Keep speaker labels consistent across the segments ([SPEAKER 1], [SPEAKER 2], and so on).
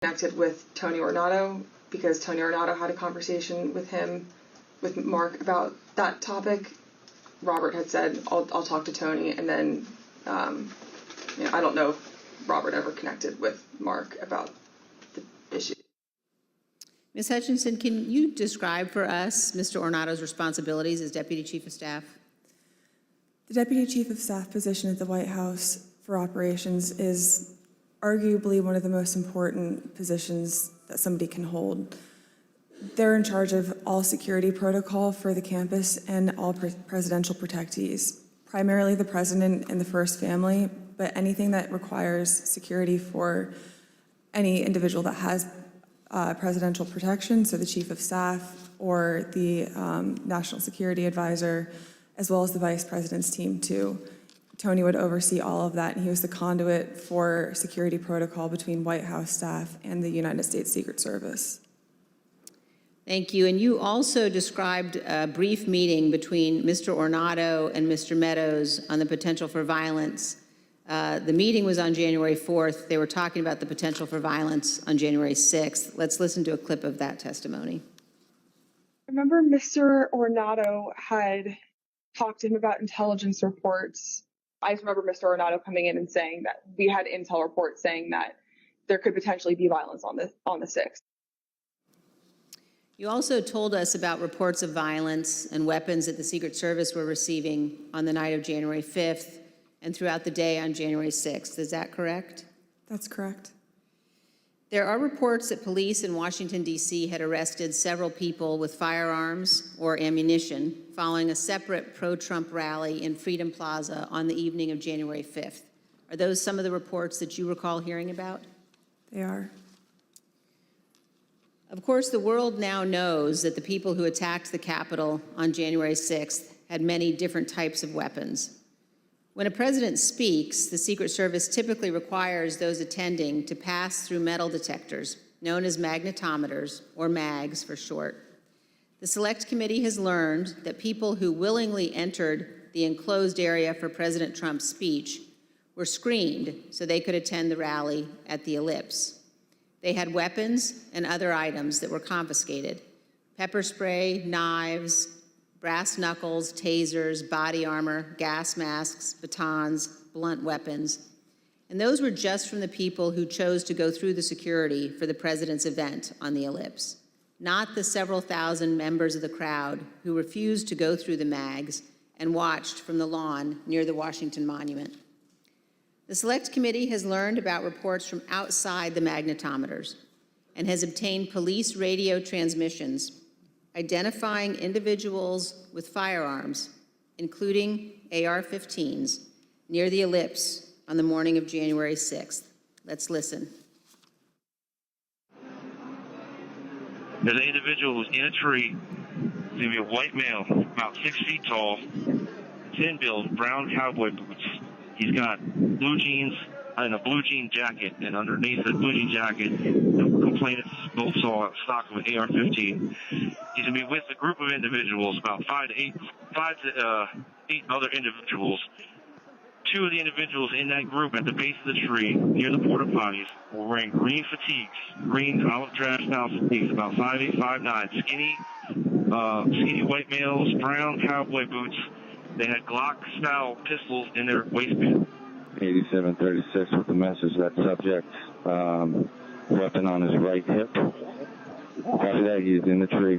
[SPEAKER 1] connected with Tony Ornato because Tony Ornato had a conversation with Mark about that topic. Robert had said, I'll talk to Tony, and then I don't know if Robert ever connected with Mark about the issue.
[SPEAKER 2] Ms. Hutchinson, can you describe for us Mr. Ornato's responsibilities as Deputy Chief of Staff?
[SPEAKER 3] The Deputy Chief of Staff position at the White House for operations is arguably one of the most important positions that somebody can hold. They're in charge of all security protocol for the campus and all presidential protectees, primarily the president and the first family, but anything that requires security for any individual that has presidential protection, so the Chief of Staff or the National Security Advisor, as well as the Vice President's team too. Tony would oversee all of that, and he was the conduit for security protocol between White House staff and the United States Secret Service.
[SPEAKER 2] Thank you. And you also described a brief meeting between Mr. Ornato and Mr. Meadows on the potential for violence. The meeting was on January 4th. They were talking about the potential for violence on January 6th. Let's listen to a clip of that testimony.
[SPEAKER 1] I remember Mr. Ornato had talked to him about intelligence reports. I just remember Mr. Ornato coming in and saying that we had intel reports saying that there could potentially be violence on the 6th.
[SPEAKER 2] You also told us about reports of violence and weapons that the Secret Service were receiving on the night of January 5th and throughout the day on January 6th. Is that correct?
[SPEAKER 3] That's correct.
[SPEAKER 2] There are reports that police in Washington, D.C. had arrested several people with firearms or ammunition following a separate pro-Trump rally in Freedom Plaza on the evening of January 5th. Are those some of the reports that you recall hearing about?
[SPEAKER 3] They are.
[SPEAKER 2] Of course, the world now knows that the people who attacked the Capitol on January 6th had many different types of weapons. When a president speaks, the Secret Service typically requires those attending to pass through metal detectors, known as magnetometers, or MAGs for short. The Select Committee has learned that people who willingly entered the enclosed area for President Trump's speech were screened so they could attend the rally at the Ellipse. They had weapons and other items that were confiscated: pepper spray, knives, brass knuckles, tasers, body armor, gas masks, batons, blunt weapons. And those were just from the people who chose to go through the security for the president's event on the Ellipse, not the several thousand members of the crowd who refused to go through the MAGs and watched from the lawn near the Washington Monument. The Select Committee has learned about reports from outside the magnetometers and has obtained police radio transmissions identifying individuals with firearms, including AR-15s, near the Ellipse on the morning of January 6th. Let's listen.
[SPEAKER 4] There's an individual who's in a tree. He's going to be a white male, about 6 feet tall, thin build, brown cowboy boots. He's got blue jeans and a blue jean jacket, and underneath the blue jean jacket, the complainants both saw stock of an AR-15. He's going to be with a group of individuals, about five to eight other individuals. Two of the individuals in that group at the base of the tree near the porta potties were wearing green fatigues, green olive drab style fatigues, about 5'8", 5'9", skinny white males, brown cowboy boots. They had Glock-style pistols in their waistband.
[SPEAKER 5] 8736 with the message that subject, weapon on his right hip. After that, he's in the tree.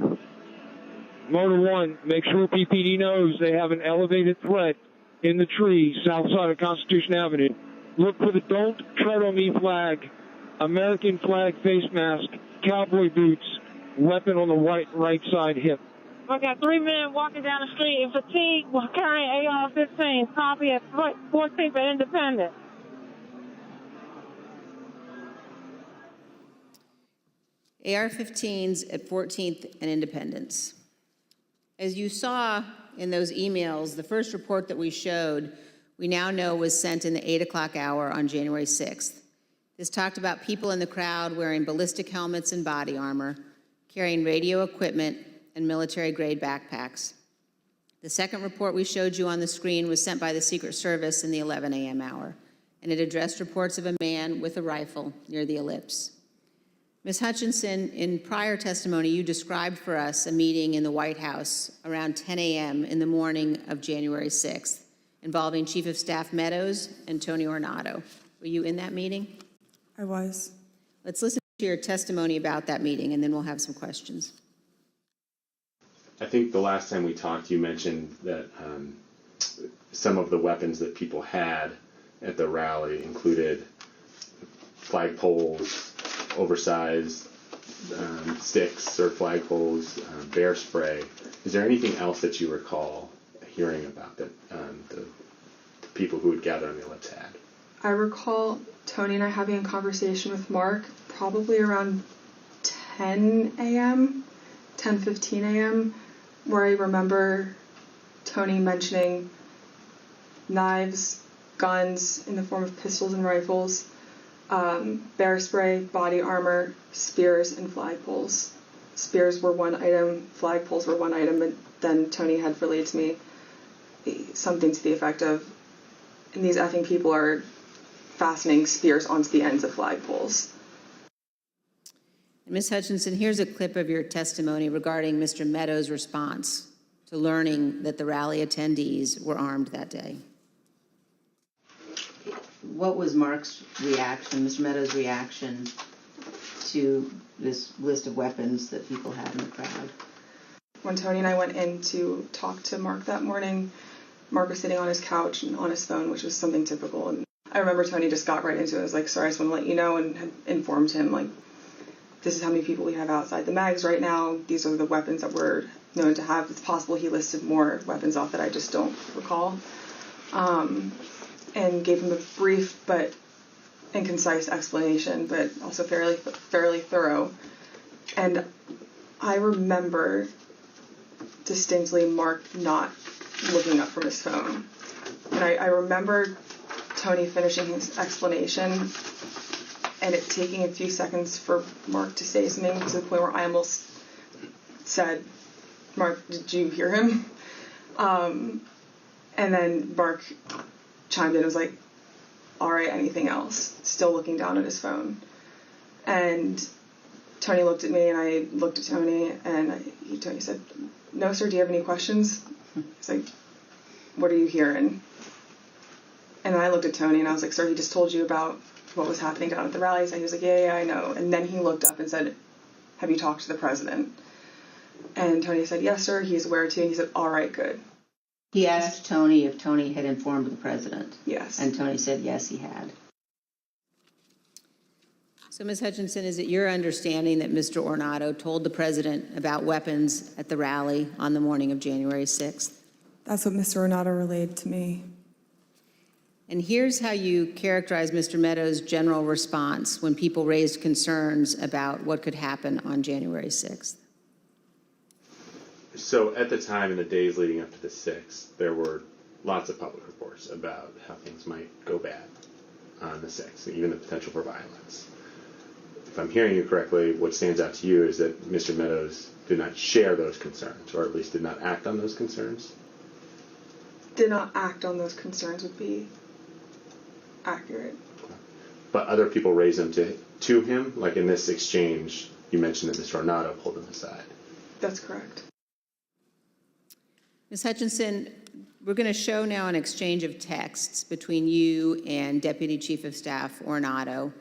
[SPEAKER 6] Motor 1, make sure PPD knows they have an elevated threat in the tree south side of Constitution Avenue. Look for the Don't Tread on Me flag, American flag face mask, cowboy boots, weapon on the right side hip.
[SPEAKER 7] I got 3 men walking down the street in fatigue while carrying AR-15. Copy at 14th and Independence.
[SPEAKER 2] AR-15s at 14th and Independence. As you saw in those emails, the first report that we showed, we now know was sent in the 8 o'clock hour on January 6th. This talked about people in the crowd wearing ballistic helmets and body armor, carrying radio equipment, and military-grade backpacks. The second report we showed you on the screen was sent by the Secret Service in the 11 a.m. hour, and it addressed reports of a man with a rifle near the Ellipse. Ms. Hutchinson, in prior testimony, you described for us a meeting in the White House around 10 a.m. in the morning of January 6th involving Chief of Staff Meadows and Tony Ornato. Were you in that meeting?
[SPEAKER 3] I was.
[SPEAKER 2] Let's listen to your testimony about that meeting, and then we'll have some questions.
[SPEAKER 8] I think the last time we talked, you mentioned that some of the weapons that people had at the rally included flagpoles, oversized sticks or flagpoles, bear spray. Is there anything else that you recall hearing about that the people who would gather on the ellipse had?
[SPEAKER 1] I recall Tony and I having a conversation with Mark probably around 10 a.m., 10:15 a.m., where I remember Tony mentioning knives, guns in the form of pistols and rifles, bear spray, body armor, spears, and flagpoles. Spears were one item, flagpoles were one item, but then Tony had relayed to me something to the effect of, and these effing people are fastening spears onto the ends of flagpoles.
[SPEAKER 2] Ms. Hutchinson, here's a clip of your testimony regarding Mr. Meadows' response to learning that the rally attendees were armed that day.
[SPEAKER 9] What was Mark's reaction, Mr. Meadows' reaction to this list of weapons that people had in the crowd?
[SPEAKER 1] When Tony and I went in to talk to Mark that morning, Mark was sitting on his couch and on his phone, which was something typical. And I remember Tony just got right into it. I was like, sorry, I just want to let you know, and had informed him, like, this is how many people we have outside the mags right now. These are the weapons that we're known to have. It's possible he listed more weapons off that I just don't recall. And gave him a brief but and concise explanation, but also fairly thorough. And I remember distinctly Mark not looking up from his phone. And I remember Tony finishing his explanation and it taking a few seconds for Mark to say something, to the point where I almost said, Mark, did you hear him? And then Mark chimed in and was like, all right, anything else? Still looking down at his phone. And Tony looked at me and I looked at Tony and Tony said, no, sir, do you have any questions? He's like, what are you hearing? And then I looked at Tony and I was like, sir, he just told you about what was happening down at the rallies. And he was like, yeah, I know. And then he looked up and said, have you talked to the president? And Tony said, yes, sir, he's aware too. And he said, all right, good.
[SPEAKER 9] He asked Tony if Tony had informed the president.
[SPEAKER 1] Yes.
[SPEAKER 9] And Tony said, yes, he had.
[SPEAKER 2] So, Ms. Hutchinson, is it your understanding that Mr. Ornato told the president about weapons at the rally on the morning of January 6th?
[SPEAKER 3] That's what Mr. Ornato relayed to me.
[SPEAKER 2] And here's how you characterize Mr. Meadows' general response when people raised concerns about what could happen on January 6th.
[SPEAKER 8] So at the time, in the days leading up to the 6th, there were lots of public reports about how things might go bad on the 6th, even the potential for violence. If I'm hearing you correctly, what stands out to you is that Mr. Meadows did not share those concerns, or at least did not act on those concerns?
[SPEAKER 1] Did not act on those concerns would be accurate.
[SPEAKER 8] But other people raised them to him? Like in this exchange, you mentioned that Mr. Ornato pulled him aside.
[SPEAKER 1] That's correct.
[SPEAKER 2] Ms. Hutchinson, we're going to show now an exchange of texts between you and Deputy Chief of Staff Ornato.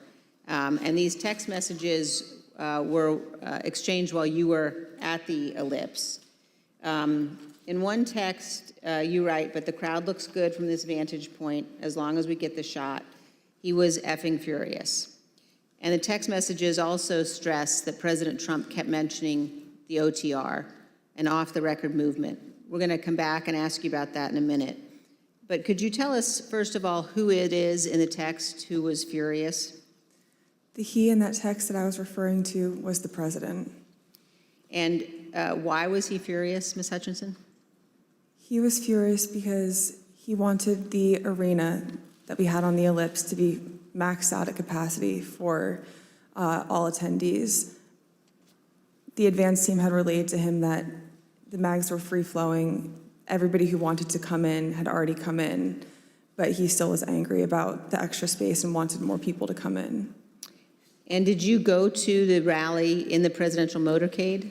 [SPEAKER 2] And these text messages were exchanged while you were at the ellipse. In one text, you write, but the crowd looks good from this vantage point as long as we get the shot. He was effing furious. And the text messages also stress that President Trump kept mentioning the OTR, an off-the-record movement. We're going to come back and ask you about that in a minute. But could you tell us, first of all, who it is in the text who was furious?
[SPEAKER 3] The he in that text that I was referring to was the president.
[SPEAKER 2] And why was he furious, Ms. Hutchinson?
[SPEAKER 3] He was furious because he wanted the arena that we had on the ellipse to be maxed out at capacity for all attendees. The advance team had relayed to him that the mags were free-flowing. Everybody who wanted to come in had already come in, but he still was angry about the extra space and wanted more people to come in.
[SPEAKER 2] And did you go to the rally in the presidential motorcade?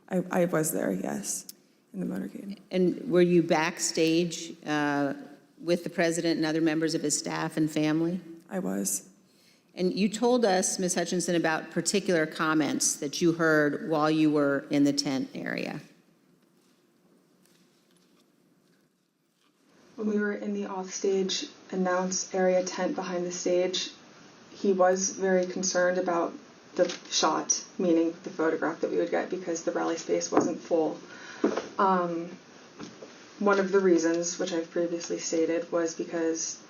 [SPEAKER 3] I was there, yes, in the motorcade.
[SPEAKER 2] And were you backstage with the president and other members of his staff and family?
[SPEAKER 3] I was.
[SPEAKER 2] And you told us, Ms. Hutchinson, about particular comments that you heard while you were in the tent area.
[SPEAKER 1] When we were in the offstage announce area tent behind the stage, he was very concerned about the shot, meaning the photograph that we would get, because the rally space wasn't full. One of the reasons, which I've previously stated, was because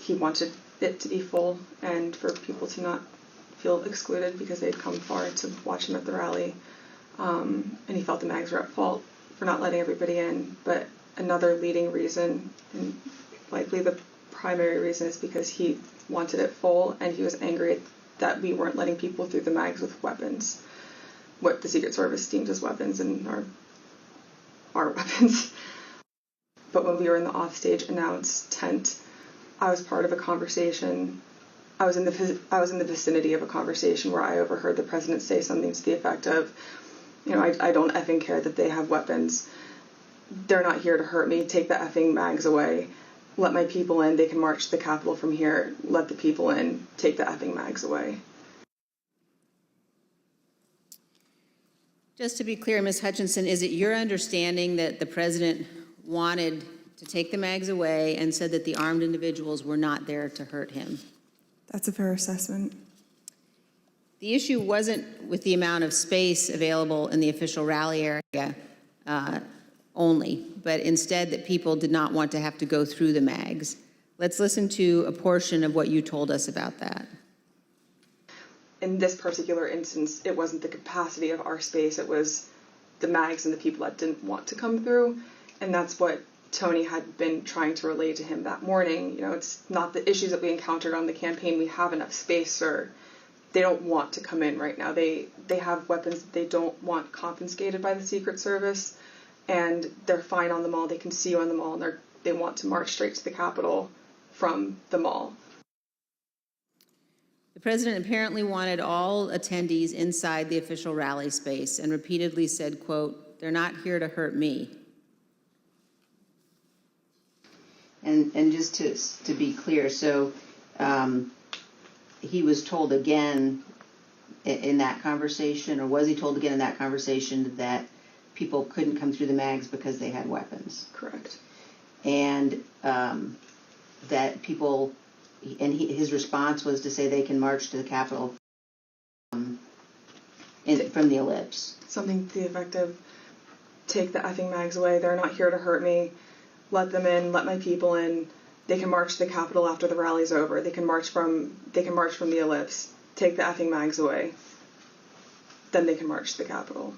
[SPEAKER 1] he wanted it to be full and for people to not feel excluded because they'd come far to watch him at the rally. And he felt the mags were at fault for not letting everybody in. But another leading reason, and likely the primary reason, is because he wanted it full and he was angry that we weren't letting people through the mags with weapons, what the Secret Service deems as weapons and our weapons. But when we were in the offstage announce tent, I was part of a conversation. I was in the vicinity of a conversation where I overheard the president say something to the effect of, I don't effing care that they have weapons. They're not here to hurt me. Take the effing mags away. Let my people in. They can march to the Capitol from here. Let the people in. Take the effing mags away.
[SPEAKER 2] Just to be clear, Ms. Hutchinson, is it your understanding that the president wanted to take the mags away and said that the armed individuals were not there to hurt him?
[SPEAKER 3] That's a fair assessment.
[SPEAKER 2] The issue wasn't with the amount of space available in the official rally area only, but instead that people did not want to have to go through the mags. Let's listen to a portion of what you told us about that.
[SPEAKER 1] In this particular instance, it wasn't the capacity of our space, it was the mags and the people that didn't want to come through, and that's what Tony had been trying to relay to him that morning. It's not the issues that we encountered on the campaign. We have enough space, sir. They don't want to come in right now. They have weapons that they don't want confiscated by the Secret Service, and they're fine on the mall. They can see you on the mall, and they want to march straight to the Capitol from the mall.
[SPEAKER 2] The president apparently wanted all attendees inside the official rally space and repeatedly said, quote, "They're not here to hurt me."
[SPEAKER 9] And just to be clear, so he was told again in that conversation, or was he told again in that conversation, that people couldn't come through the mags because they had weapons?
[SPEAKER 1] Correct.
[SPEAKER 9] And that people, and his response was to say they can march to the Capitol from the ellipse.
[SPEAKER 1] Something to the effect of, take the effing mags away. They're not here to hurt me. Let them in. Let my people in. They can march to the Capitol after the rally's over. They can march from the ellipse. Take the effing mags away. Then they can march to the Capitol.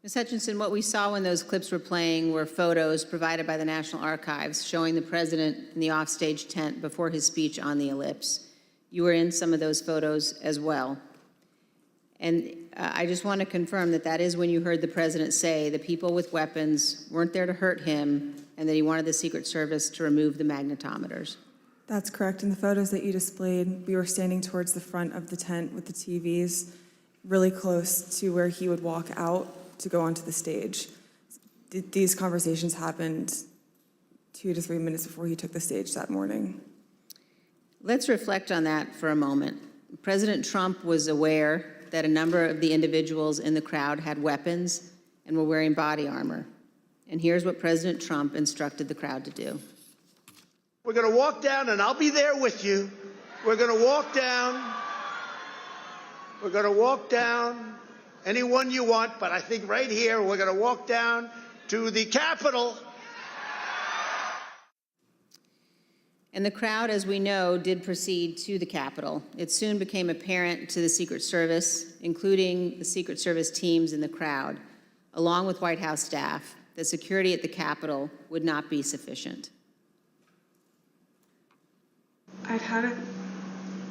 [SPEAKER 2] Ms. Hutchinson, what we saw when those clips were playing were photos provided by the National Archives showing the president in the offstage tent before his speech on the ellipse. You were in some of those photos as well. And I just want to confirm that that is when you heard the president say the people with weapons weren't there to hurt him and that he wanted the Secret Service to remove the magnetometers.
[SPEAKER 3] That's correct. In the photos that you displayed, we were standing towards the front of the tent with the TVs, really close to where he would walk out to go onto the stage. These conversations happened 2 to 3 minutes before he took the stage that morning.
[SPEAKER 2] Let's reflect on that for a moment. President Trump was aware that a number of the individuals in the crowd had weapons and were wearing body armor. And here's what President Trump instructed the crowd to do.
[SPEAKER 10] We're going to walk down, and I'll be there with you. We're going to walk down. We're going to walk down anyone you want, but I think right here we're going to walk down to the Capitol.
[SPEAKER 2] And the crowd, as we know, did proceed to the Capitol. It soon became apparent to the Secret Service, including the Secret Service teams in the crowd, along with White House staff, that security at the Capitol would not be sufficient.
[SPEAKER 1] I'd had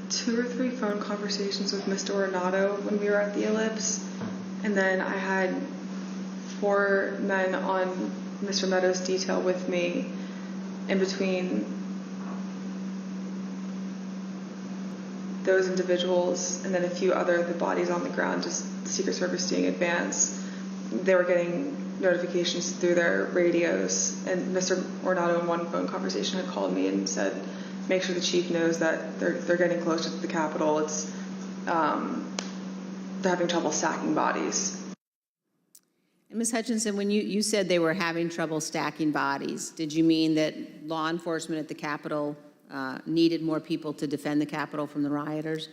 [SPEAKER 1] 2 or 3 phone conversations with Mr. Renato when we were at the ellipse, and then I had 4 men on Mr. Meadows' detail with me in between those individuals and then a few other the bodies on the ground, just the Secret Service doing advance, they were getting notifications through their radios. And Mr. Ornato in one phone conversation had called me and said, make sure the chief knows that they're getting closer to the Capitol. It's they're having trouble stacking bodies.
[SPEAKER 2] And Ms. Hutchinson, when you said they were having trouble stacking bodies, did you mean that law enforcement at the Capitol needed more people to defend the Capitol from the rioters?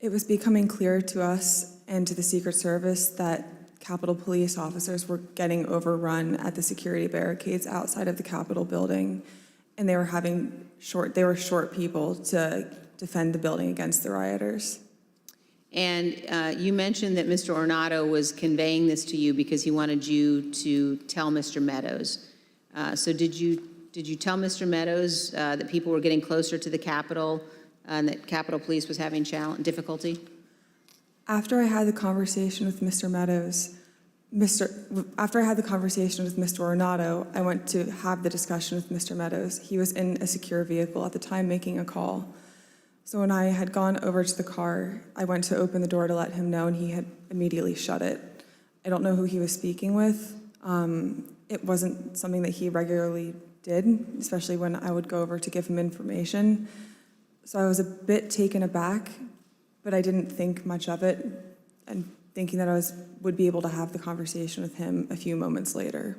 [SPEAKER 3] It was becoming clear to us and to the Secret Service that Capitol Police officers were getting overrun at the security barricades outside of the Capitol building, and they were short people to defend the building against the rioters.
[SPEAKER 2] And you mentioned that Mr. Ornato was conveying this to you because he wanted you to tell Mr. Meadows. So did you tell Mr. Meadows that people were getting closer to the Capitol and that Capitol Police was having difficulty?
[SPEAKER 3] After I had the conversation with Mr. Meadows, after I had the conversation with Mr. Ornato, I went to have the discussion with Mr. Meadows. He was in a secure vehicle at the time making a call. So when I had gone over to the car, I went to open the door to let him know, and he had immediately shut it. I don't know who he was speaking with. It wasn't something that he regularly did, especially when I would go over to give him information. So I was a bit taken aback, but I didn't think much of it, and thinking that I would be able to have the conversation with him a few moments later.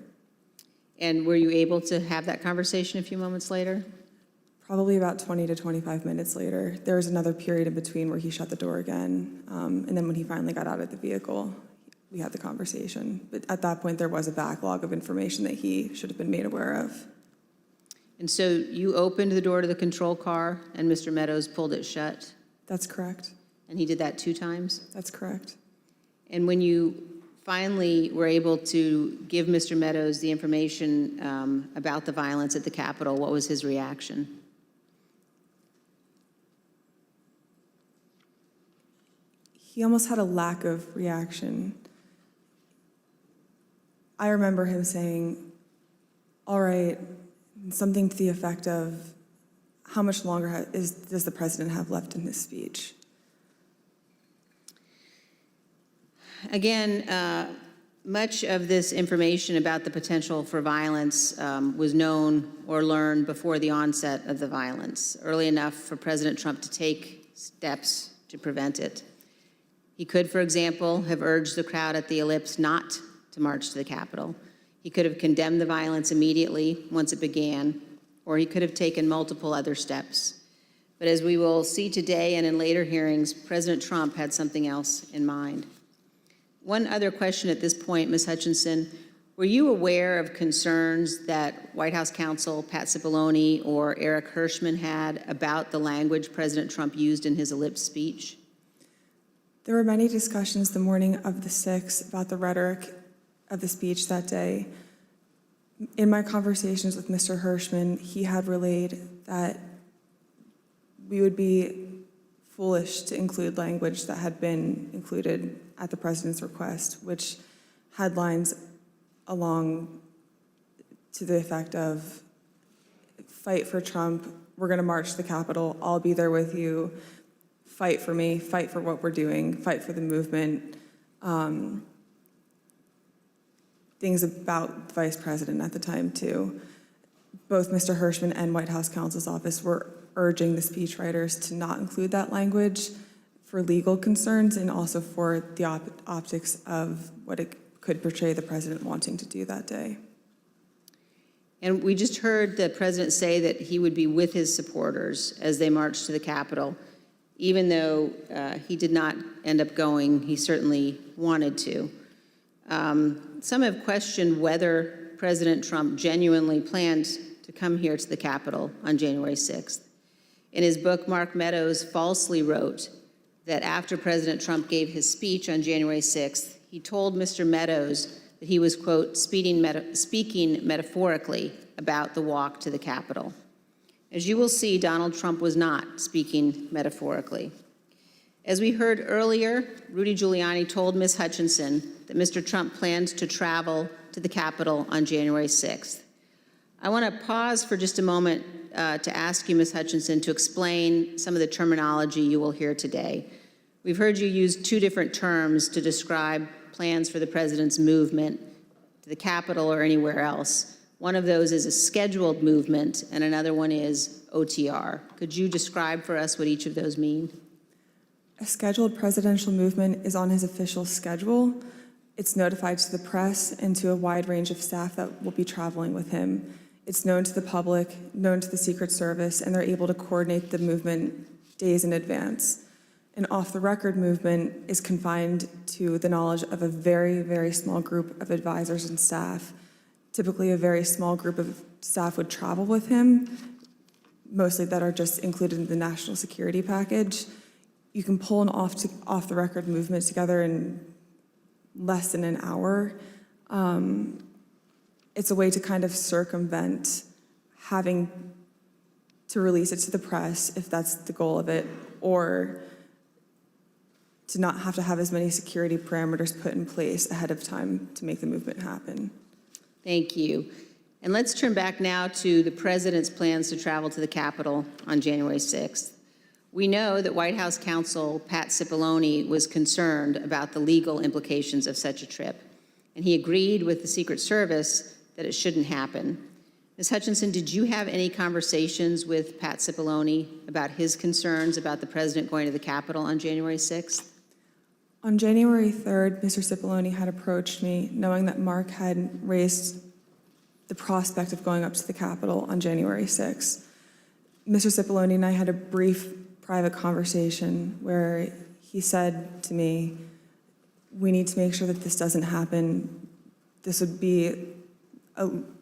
[SPEAKER 2] And were you able to have that conversation a few moments later?
[SPEAKER 3] Probably about 20 to 25 minutes later. There was another period in between where he shut the door again, and then when he finally got out of the vehicle, we had the conversation. But at that point, there was a backlog of information that he should have been made aware of.
[SPEAKER 2] And so you opened the door to the control car, and Mr. Meadows pulled it shut?
[SPEAKER 3] That's correct.
[SPEAKER 2] And he did that 2 times?
[SPEAKER 3] That's correct.
[SPEAKER 2] And when you finally were able to give Mr. Meadows the information about the violence at the Capitol, what was his reaction?
[SPEAKER 3] He almost had a lack of reaction. I remember him saying, all right, something to the effect of, how much longer does the president have left in his speech?
[SPEAKER 2] Again, much of this information about the potential for violence was known or learned before the onset of the violence, early enough for President Trump to take steps to prevent it. He could, for example, have urged the crowd at the Ellipse not to march to the Capitol. He could have condemned the violence immediately once it began, or he could have taken multiple other steps. But as we will see today and in later hearings, President Trump had something else in mind. One other question at this point, Ms. Hutchinson, were you aware of concerns that White House counsel Pat Cipollone or Eric Hirschman had about the language President Trump used in his Ellipse speech?
[SPEAKER 3] There were many discussions the morning of the 6th about the rhetoric of the speech that day. In my conversations with Mr. Hirschman, he had relayed that we would be foolish to include language that had been included at the president's request, which had lines along to the effect of, fight for Trump, we're going to march to the Capitol, I'll be there with you, fight for me, fight for what we're doing, fight for the movement, things about the vice president at the time, too. Both Mr. Hirschman and White House counsel's office were urging the speechwriters to not include that language for legal concerns and also for the optics of what it could portray the president wanting to do that day.
[SPEAKER 2] And we just heard the president say that he would be with his supporters as they marched to the Capitol. Even though he did not end up going, he certainly wanted to. Some have questioned whether President Trump genuinely planned to come here to the Capitol on January 6th. In his book, Mark Meadows falsely wrote that after President Trump gave his speech on January 6th, he told Mr. Meadows that he was, quote, speaking metaphorically about the walk to the Capitol. As you will see, Donald Trump was not speaking metaphorically. As we heard earlier, Rudy Giuliani told Ms. Hutchinson that Mr. Trump planned to travel to the Capitol on January 6th. I want to pause for just a moment to ask you, Ms. Hutchinson, to explain some of the terminology you will hear today. We've heard you use two different terms to describe plans for the president's movement to the Capitol or anywhere else. One of those is a scheduled movement, and another one is OTR. Could you describe for us what each of those mean?
[SPEAKER 3] A scheduled presidential movement is on his official schedule. It's notified to the press and to a wide range of staff that will be traveling with him. It's known to the public, known to the Secret Service, and they're able to coordinate the movement days in advance. An off-the-record movement is confined to the knowledge of a very, very small group of advisors and staff. Typically, a very small group of staff would travel with him, mostly that are just included in the national security package. You can pull an off-the-record movement together in less than an hour. It's a way to kind of circumvent having to release it to the press, if that's the goal of it, or to not have to have as many security parameters put in place ahead of time to make the movement happen.
[SPEAKER 2] Thank you. And let's turn back now to the president's plans to travel to the Capitol on January 6th. We know that White House counsel Pat Cipollone was concerned about the legal implications of such a trip, and he agreed with the Secret Service that it shouldn't happen. Ms. Hutchinson, did you have any conversations with Pat Cipollone about his concerns about the president going to the Capitol on January 6th?
[SPEAKER 3] On January 3rd, Mr. Cipollone had approached me, knowing that Mark had raised the prospect of going up to the Capitol on January 6th. Mr. Cipollone and I had a brief private conversation where he said to me, we need to make sure that this doesn't happen. This would be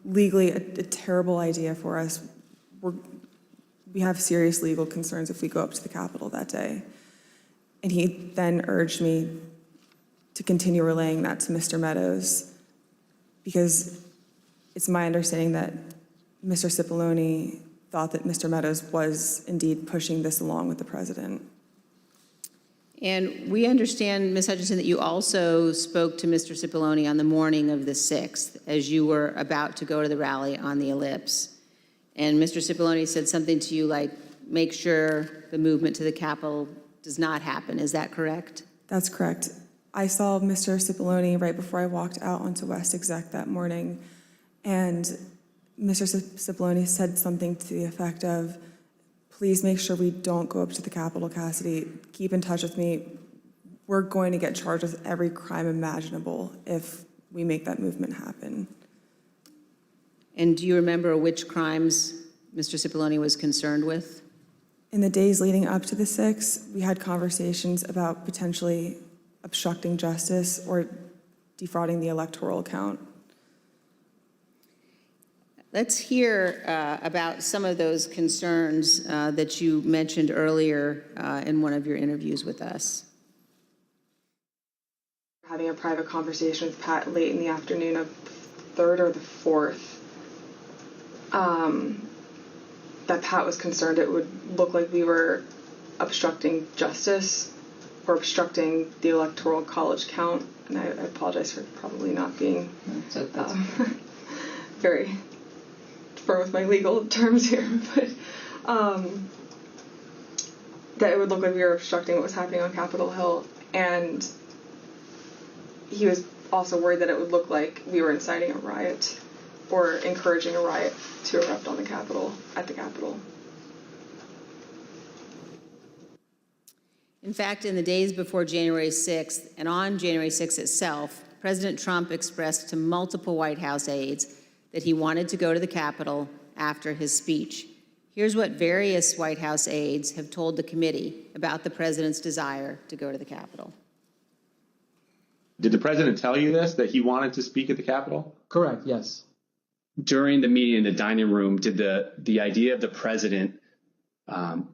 [SPEAKER 3] legally a terrible idea for us. We have serious legal concerns if we go up to the Capitol that day. And he then urged me to continue relaying that to Mr. Meadows, because it's my understanding that Mr. Cipollone thought that Mr. Meadows was indeed pushing this along with the president.
[SPEAKER 2] And we understand, Ms. Hutchinson, that you also spoke to Mr. Cipollone on the morning of the 6th as you were about to go to the rally on the Ellipse. And Mr. Cipollone said something to you like, make sure the movement to the Capitol does not happen. Is that correct?
[SPEAKER 3] That's correct. I saw Mr. Cipollone right before I walked out onto West Exec that morning, and Mr. Cipollone said something to the effect of, please make sure we don't go up to the Capitol, Cassidy. Keep in touch with me. We're going to get charged with every crime imaginable if we make that movement happen.
[SPEAKER 2] And do you remember which crimes Mr. Cipollone was concerned with?
[SPEAKER 3] In the days leading up to the 6th, we had conversations about potentially obstructing justice or defrauding the electoral count.
[SPEAKER 2] Let's hear about some of those concerns that you mentioned earlier in one of your interviews with us.
[SPEAKER 1] Having a private conversation with Pat late in the afternoon of the 3rd or the 4th, that Pat was concerned it would look like we were obstructing justice or obstructing the electoral college count. And I apologize for probably not being very firm with my legal terms here, but that it would look like we were obstructing what was happening on Capitol Hill. And he was also worried that it would look like we were inciting a riot or encouraging a riot to erupt on the Capitol, at the Capitol.
[SPEAKER 2] In fact, in the days before January 6th and on January 6th itself, President Trump expressed to multiple White House aides that he wanted to go to the Capitol after his speech. Here's what various White House aides have told the committee about the president's desire to go to the Capitol.
[SPEAKER 11] Did the president tell you this, that he wanted to speak at the Capitol?
[SPEAKER 12] Correct, yes.
[SPEAKER 11] During the meeting in the dining room, did the idea of the president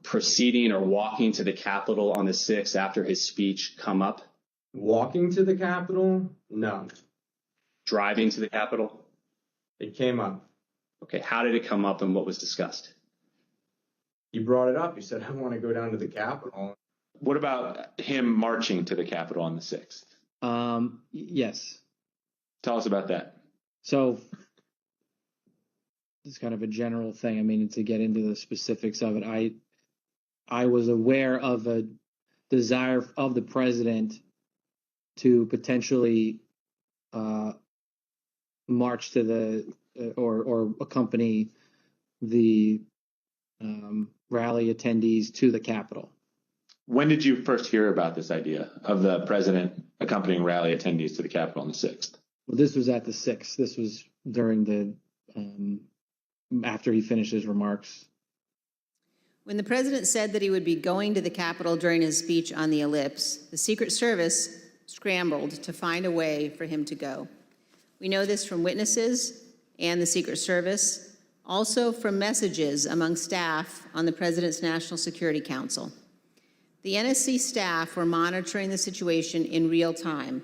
[SPEAKER 11] proceeding or walking to the Capitol on the 6th after his speech come up?
[SPEAKER 12] Walking to the Capitol? No.
[SPEAKER 11] Driving to the Capitol?
[SPEAKER 12] It came up.
[SPEAKER 11] Okay, how did it come up and what was discussed?
[SPEAKER 12] He brought it up. He said, I want to go down to the Capitol.
[SPEAKER 11] What about him marching to the Capitol on the 6th?
[SPEAKER 12] Yes.
[SPEAKER 11] Tell us about that.
[SPEAKER 12] So it's kind of a general thing. I mean, to get into the specifics of it, I was aware of a desire of the president to potentially march to the or accompany the rally attendees to the Capitol.
[SPEAKER 13] When did you first hear about this idea of the president accompanying rally attendees to the Capitol on the 6th?
[SPEAKER 12] Well, this was at the 6th. This was during the after he finished his remarks.
[SPEAKER 2] When the president said that he would be going to the Capitol during his speech on the Ellipse, the Secret Service scrambled to find a way for him to go. We know this from witnesses and the Secret Service, also from messages among staff on the President's National Security Council. The NSC staff were monitoring the situation in real time,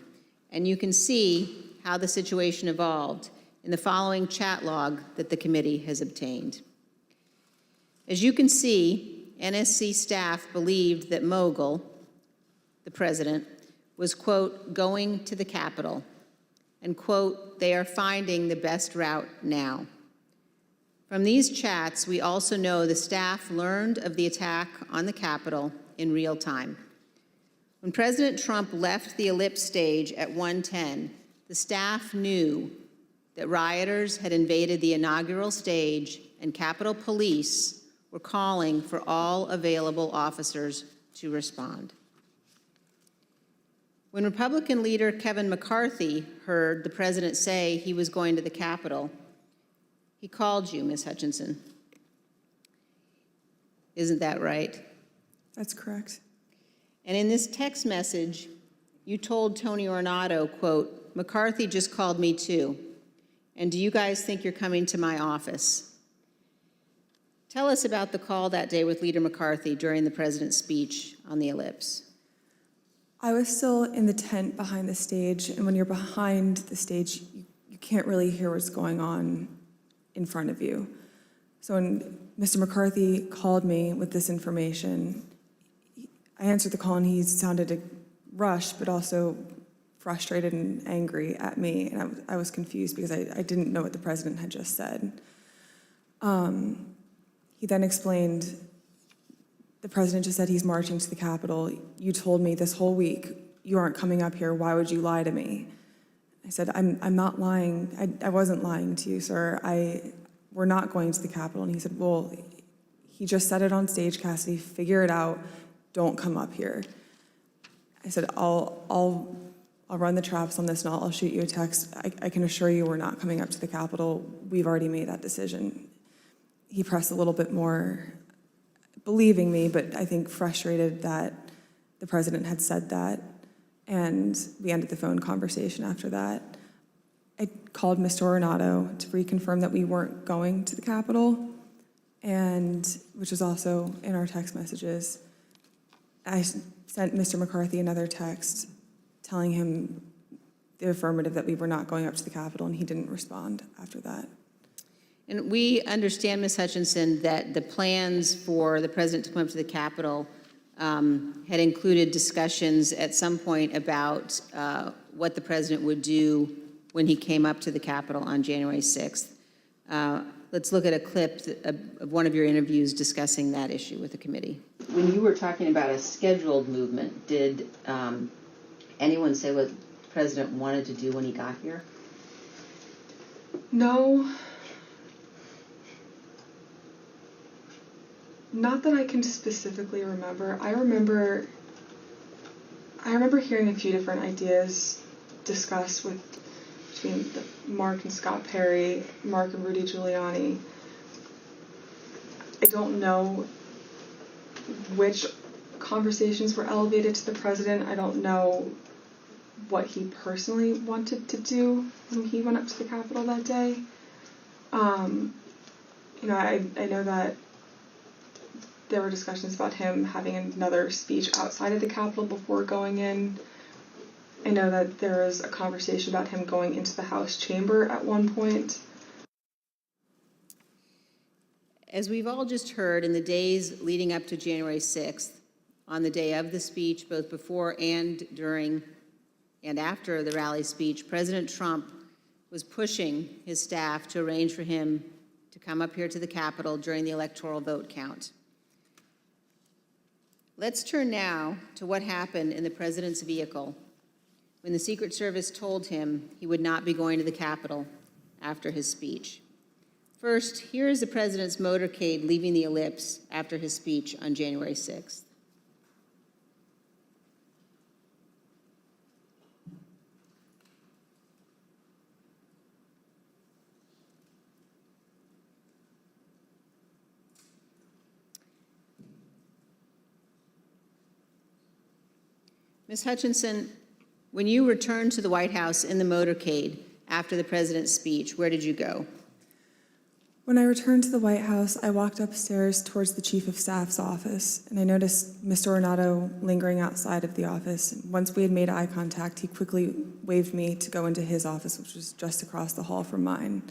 [SPEAKER 2] and you can see how the situation evolved in the following chat log that the committee has obtained. As you can see, NSC staff believed that Mogul, the president, was, quote, going to the Capitol, and, quote, they are finding the best route now. From these chats, we also know the staff learned of the attack on the Capitol in real time. When President Trump left the Ellipse stage at 1:10, the staff knew that rioters had invaded the inaugural stage and Capitol Police were calling for all available officers to respond. When Republican leader Kevin McCarthy heard the president say he was going to the Capitol, he called you, Ms. Hutchinson. Isn't that right?
[SPEAKER 3] That's correct.
[SPEAKER 2] And in this text message, you told Tony Ornato, quote, McCarthy just called me too. And do you guys think you're coming to my office? Tell us about the call that day with Leader McCarthy during the president's speech on the Ellipse.
[SPEAKER 3] I was still in the tent behind the stage, and when you're behind the stage, you can't really hear what's going on in front of you. So when Mr. McCarthy called me with this information, I answered the call, and he sounded rushed, but also frustrated and angry at me, and I was confused because I didn't know what the president had just said. He then explained, the president just said he's marching to the Capitol. You told me this whole week you aren't coming up here. Why would you lie to me? I said, I'm not lying. I wasn't lying to you, sir. We're not going to the Capitol. And he said, well, he just said it on stage, Cassidy. Figure it out. Don't come up here. I said, I'll run the traps on this, and I'll shoot you a text. I can assure you we're not coming up to the Capitol. We've already made that decision. He pressed a little bit more, believing me, but I think frustrated that the president had said that, and we ended the phone conversation after that. I called Mr. Ornato to reconfirm that we weren't going to the Capitol, and which was also in our text messages. I sent Mr. McCarthy another text telling him the affirmative that we were not going up to the Capitol, and he didn't respond after that.
[SPEAKER 2] And we understand, Ms. Hutchinson, that the plans for the president to come up to the Capitol had included discussions at some point about what the president would do when he came up to the Capitol on January 6th. Let's look at a clip of one of your interviews discussing that issue with the committee.
[SPEAKER 9] When you were talking about a scheduled movement, did anyone say what the president wanted to do when he got here?
[SPEAKER 1] No. Not that I can specifically remember. I remember hearing a few different ideas discussed between Mark and Scott Perry, Mark and Rudy Giuliani. I don't know which conversations were elevated to the president. I don't know what he personally wanted to do when he went up to the Capitol that day. I know that there were discussions about him having another speech outside of the Capitol before going in. I know that there was a conversation about him going into the House chamber at one point.
[SPEAKER 2] As we've all just heard, in the days leading up to January 6th, on the day of the speech, both before and during and after the rally speech, President Trump was pushing his staff to arrange for him to come up here to the Capitol during the electoral vote count. Let's turn now to what happened in the president's vehicle when the Secret Service told him he would not be going to the Capitol after his speech. First, here is the president's motorcade leaving the Ellipse after his speech on January 6th. Ms. Hutchinson, when you returned to the White House in the motorcade after the president's speech, where did you go?
[SPEAKER 3] When I returned to the White House, I walked upstairs towards the Chief of Staff's office, and I noticed Mr. Ornato lingering outside of the office. Once we had made eye contact, he quickly waved me to go into his office, which was just across the hall from mine.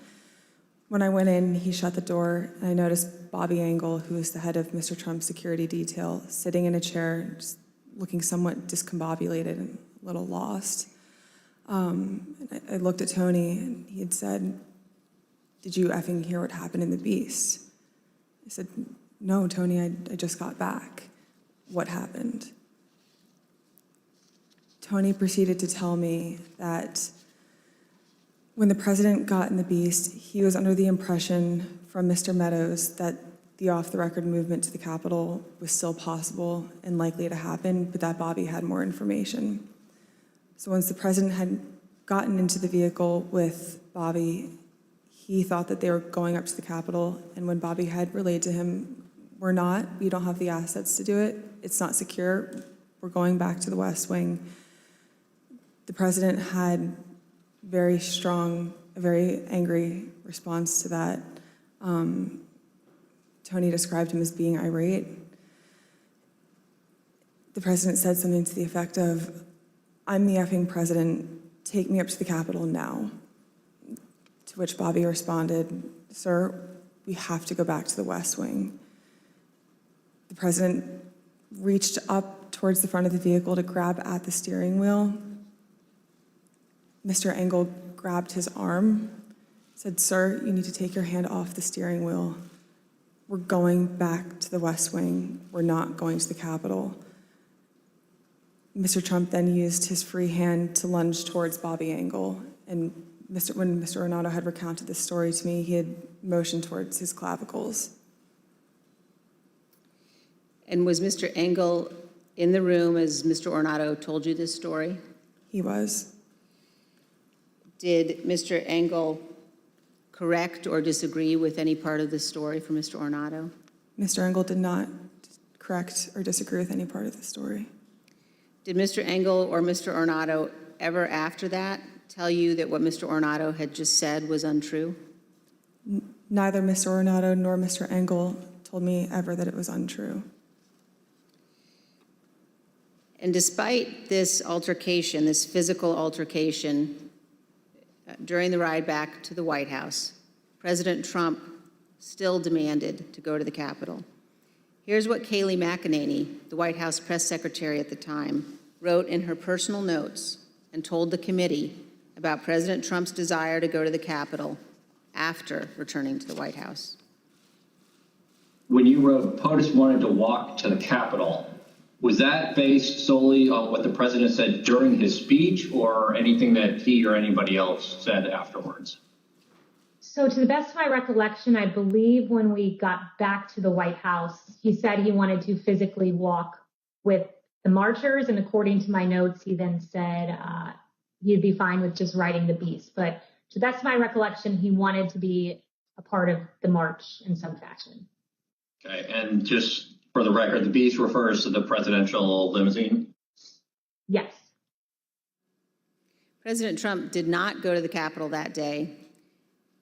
[SPEAKER 3] When I went in, he shut the door, and I noticed Bobby Engel, who is the head of Mr. Trump's security detail, sitting in a chair, just looking somewhat discombobulated and a little lost. I looked at Tony, and he had said, "Did you effing hear what happened in the Beast?" I said, "No, Tony, I just got back. What happened?" Tony proceeded to tell me that when the president got in the Beast, he was under the impression from Mr. Meadows that the off-the-record movement to the Capitol was still possible and likely to happen, but that Bobby had more information. So once the president had gotten into the vehicle with Bobby, he thought that they were going up to the Capitol, and when Bobby had relayed to him, we don't have the assets to do it, it's not secure, we're going back to the West Wing. The president had a very angry response to that. Tony described him as being irate. The president said something to the effect of, "I'm the effing president, take me up to the Capitol now." To which Bobby responded, "Sir, we have to go back to the West Wing." The president reached up towards the front of the vehicle to grab at the steering wheel. Mr. Engel grabbed his arm, said, "Sir, you need to take your hand off the steering wheel. We're going back to the West Wing. We're not going to the Capitol." Mr. Trump then used his free hand to lunge towards Bobby Engel, and when Mr. Ornato had recounted this story to me, he had motioned towards his clavicles.
[SPEAKER 2] And was Mr. Engel in the room as Mr. Ornato told you this story?
[SPEAKER 3] He was.
[SPEAKER 2] Did Mr. Engel correct or disagree with any part of the story from Mr. Ornato?
[SPEAKER 3] Mr. Engel did not correct or disagree with any part of the story.
[SPEAKER 2] Did Mr. Engel or Mr. Ornato ever after that tell you that what Mr. Ornato had just said was untrue?
[SPEAKER 3] Neither Mr. Ornato nor Mr. Engel told me ever that it was untrue.
[SPEAKER 2] And despite this altercation, this physical altercation, during the ride back to the White House, President Trump still demanded to go to the Capitol. Here's what Kayleigh McEnany, the White House press secretary at the time, wrote in her personal notes and told the committee about President Trump's desire to go to the Capitol after returning to the White House.
[SPEAKER 14] When you wrote POTUS wanted to walk to the Capitol, was that based solely on what the president said during his speech or anything that he or anybody else said afterwards?
[SPEAKER 15] So to the best of my recollection, I believe when we got back to the White House, he said he wanted to physically walk with the marchers. And according to my notes, he then said he'd be fine with just riding the Beast. But to the best of my recollection, he wanted to be a part of the march in some fashion.
[SPEAKER 14] Okay, and just for the record, the Beast refers to the presidential limousine?
[SPEAKER 15] Yes.
[SPEAKER 2] President Trump did not go to the Capitol that day.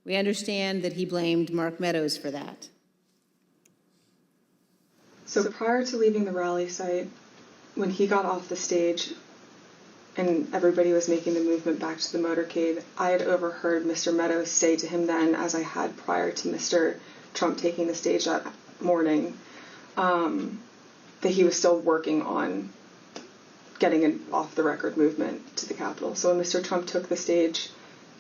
[SPEAKER 2] We understand that he blamed Mark Meadows for that.
[SPEAKER 1] So prior to leaving the rally site, when he got off the stage and everybody was making the movement back to the motorcade, I had overheard Mr. Meadows say to him then, as I had prior to Mr. Trump taking the stage that morning, that he was still working on getting an off-the-record movement to the Capitol. So when Mr. Trump took the stage,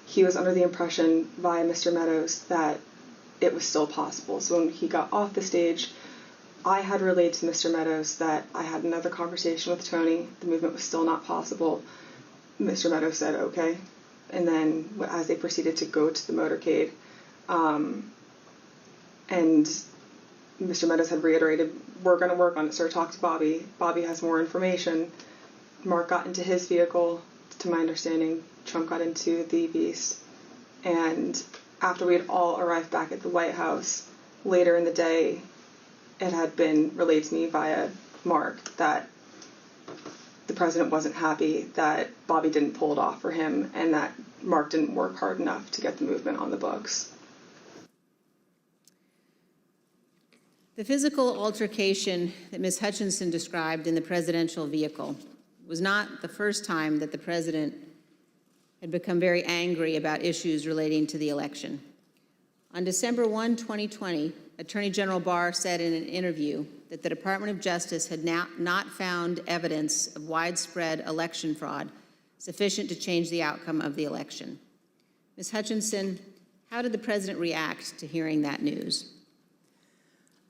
[SPEAKER 1] he was under the impression by Mr. Meadows that it was still possible. So when he got off the stage, I had relayed to Mr. Meadows that I had another conversation with Tony. The movement was still not possible. Mr. Meadows said, okay. And then as they proceeded to go to the motorcade, and Mr. Meadows had reiterated, we're going to work on it, sir, talk to Bobby. Bobby has more information. Mark got into his vehicle, to my understanding. Trump got into the Beast. And after we had all arrived back at the White House, later in the day, it had been relayed to me via Mark that the president wasn't happy that Bobby didn't pull it off for him and that Mark didn't work hard enough to get the movement on the books.
[SPEAKER 2] The physical altercation that Ms. Hutchinson described in the presidential vehicle was not the first time that the president had become very angry about issues relating to the election. On December 1, 2020, Attorney General Barr said in an interview that the Department of Justice had not found evidence of widespread election fraud sufficient to change the outcome of the election. Ms. Hutchinson, how did the president react to hearing that news?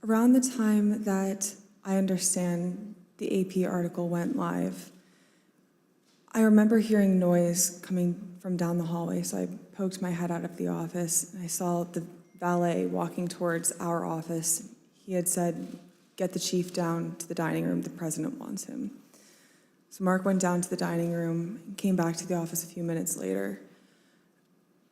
[SPEAKER 3] Around the time that I understand the AP article went live, I remember hearing noise coming from down the hallway, so I poked my head out of the office, and I saw the valet walking towards our office. He had said, get the chief down to the dining room, the president wants him. So Mark went down to the dining room and came back to the office a few minutes later.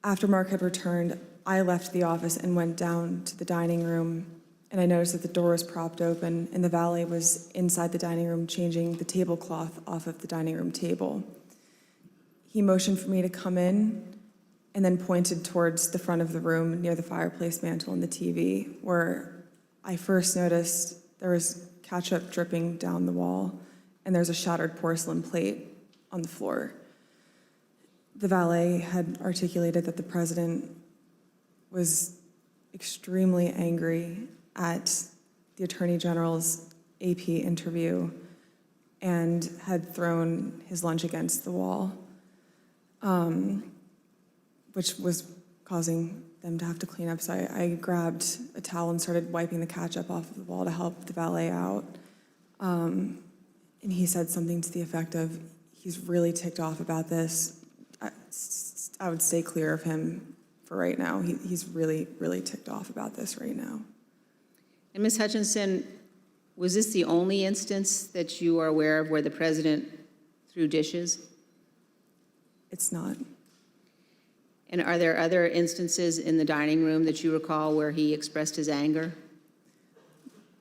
[SPEAKER 3] After Mark had returned, I left the office and went down to the dining room, and I noticed that the door was propped open and the valet was inside the dining room changing the tablecloth off of the dining room table. He motioned for me to come in and then pointed towards the front of the room near the fireplace mantle and the TV, where I first noticed there was ketchup dripping down the wall and there's a shattered porcelain plate on the floor. The valet had articulated that the president was extremely angry at the Attorney General's AP interview and had thrown his lunch against the wall, which was causing them to have to clean up. So I grabbed a towel and started wiping the ketchup off of the wall to help the valet out. And he said something to the effect of, he's really ticked off about this. I would stay clear of him for right now. He's really, really ticked off about this right now.
[SPEAKER 2] And Ms. Hutchinson, was this the only instance that you are aware of where the president threw dishes?
[SPEAKER 3] It's not.
[SPEAKER 2] And are there other instances in the dining room that you recall where he expressed his anger?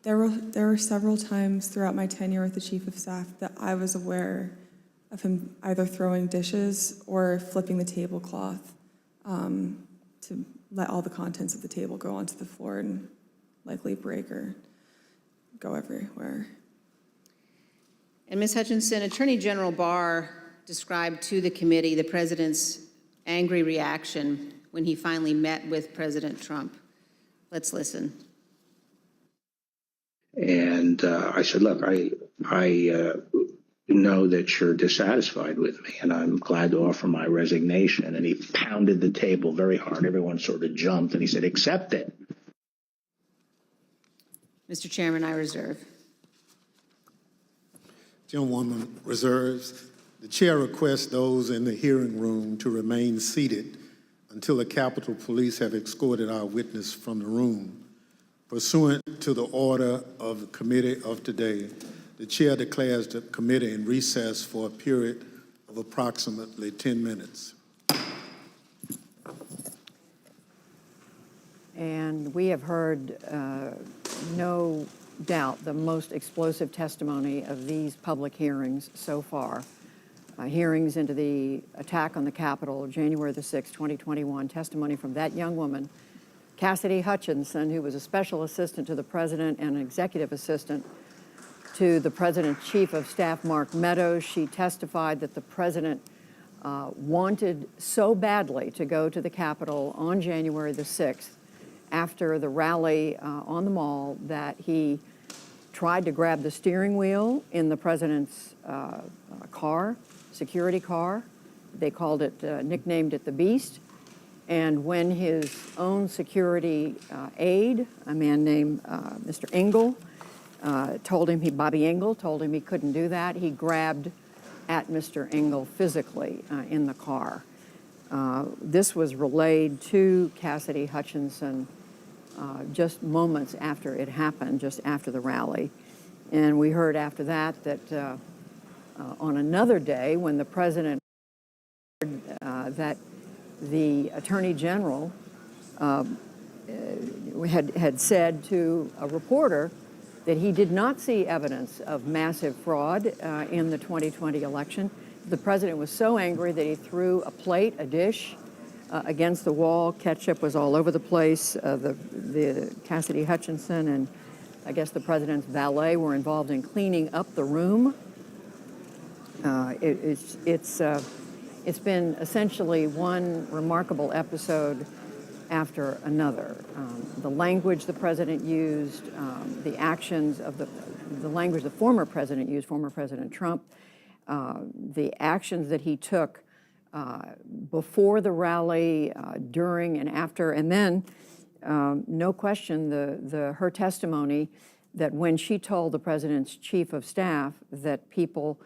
[SPEAKER 3] There were several times throughout my tenure with the Chief of Staff that I was aware of him either throwing dishes or flipping the tablecloth to let all the contents of the table go onto the floor and likely break or go everywhere.
[SPEAKER 2] And Ms. Hutchinson, Attorney General Barr described to the committee the president's angry reaction when he finally met with President Trump. Let's listen.
[SPEAKER 16] And I said, look, I know that you're dissatisfied with me, and I'm glad to offer my resignation. And he pounded the table very hard. Everyone sort of jumped, and he said, accept it.
[SPEAKER 2] Mr. Chairman, I reserve.
[SPEAKER 17] Gentlewoman reserves. The chair requests those in the hearing room to remain seated until the Capitol Police have escorted our witness from the room. Pursuant to the order of the committee of today, the chair declares the committee in recess for a period of approximately 10 minutes.
[SPEAKER 18] And we have heard, no doubt, the most explosive testimony of these public hearings so far. Hearings into the attack on the Capitol, January the 6th, 2021, testimony from that young woman, Cassidy Hutchinson, who was a special assistant to the president and an executive assistant to the president's chief of staff, Mark Meadows. She testified that the president wanted so badly to go to the Capitol on January the 6th after the rally on the Mall that he tried to grab the steering wheel in the president's car, security car. They called it, nicknamed it the Beast. And when his own security aide, a man named Mr. Engel, Bobby Engel, told him he couldn't do that, he grabbed at Mr. Engel physically in the car. This was relayed to Cassidy Hutchinson just moments after it happened, just after the rally. And we heard after that on another day when the president heard that the Attorney General had said to a reporter that he did not see evidence of massive fraud in the 2020 election. The president was so angry that he threw a dish against the wall. Ketchup was all over the place. The Cassidy Hutchinson and I guess the president's valet were involved in cleaning up the room. It's been essentially one remarkable episode after another. The language the president used, the actions of the language the former president used, former President Trump, the actions that he took before the rally, during and after, and then no question her testimony that when she told the president's chief of staff that people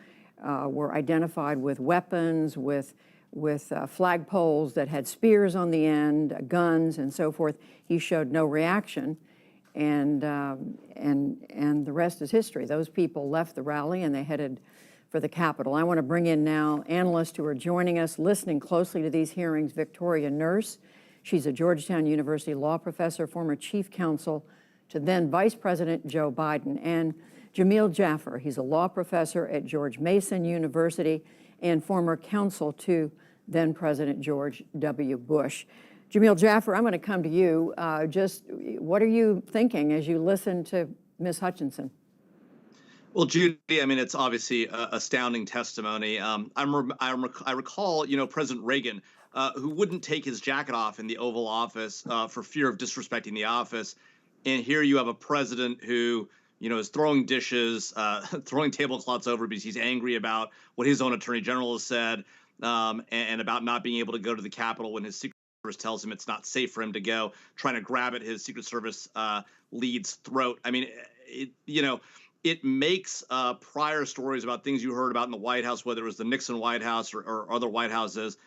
[SPEAKER 18] were identified with weapons, with flagpoles that had spears on the end, guns, and so forth, he showed no reaction, and the rest is history. Those people left the rally and they headed for the Capitol. I want to bring in now analysts who are joining us, listening closely to these hearings. Victoria Nurse, she's a Georgetown University law professor, former chief counsel to then Vice President Joe Biden, and Jamil Jaffer, he's a law professor at George Mason University and former counsel to then President George W. Bush. Jamil Jaffer, I'm going to come to you. Just what are you thinking as you listen to Ms. Hutchinson?
[SPEAKER 19] Well, Judy, I mean, it's obviously astounding testimony. I recall, President Reagan, who wouldn't take his jacket off in the Oval Office for fear of disrespecting the office. And here you have a president who, is throwing dishes, throwing tablecloths over because he's angry about what his own attorney general has said, and about not being able to go to the Capitol when his Secret Service tells him it's not safe for him to go, trying to grab at his Secret Service lead's throat. I mean, it makes prior stories about things you heard about in the White House, whether it was the Nixon White House or other White Houses,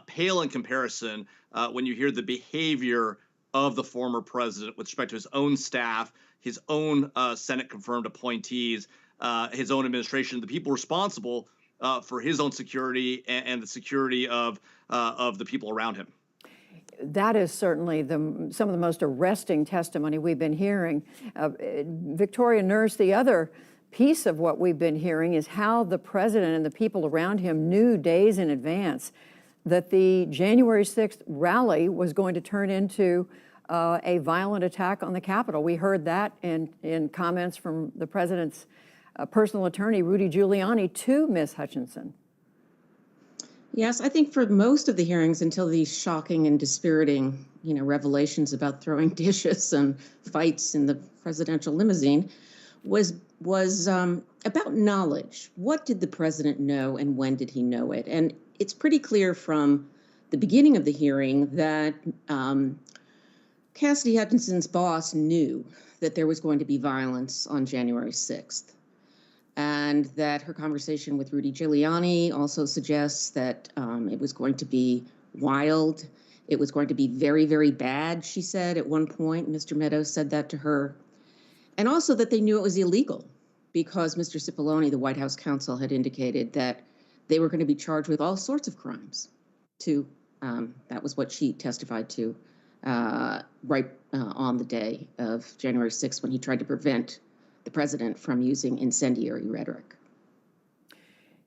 [SPEAKER 19] pale in comparison when you hear the behavior of the former president with respect to his own staff, his own Senate-confirmed appointees, his own administration, the people responsible for his own security and the security of the people around him.
[SPEAKER 18] That is certainly some of the most arresting testimony we've been hearing. Victoria Nurse, the other piece of what we've been hearing is how the president and the people around him knew days in advance that the January 6th rally was going to turn into a violent attack on the Capitol. We heard that in comments from the president's personal attorney, Rudy Giuliani, to Ms. Hutchinson.
[SPEAKER 20] Yes, I think for most of the hearings, until these shocking and dispiriting, revelations about throwing dishes and fights in the presidential limousine, was about knowledge. What did the president know and when did he know it? And it's pretty clear from the beginning of the hearing that Cassidy Hutchinson's boss knew that there was going to be violence on January 6th. And that her conversation with Rudy Giuliani also suggests that it was going to be wild. It was going to be very, very bad, she said at one point. Mr. Meadows said that to her. And also that they knew it was illegal because Mr. Cipollone, the White House counsel, had indicated that they were going to be charged with all sorts of crimes. That was what she testified to right on the day of January 6th when he tried to prevent the president from using incendiary rhetoric.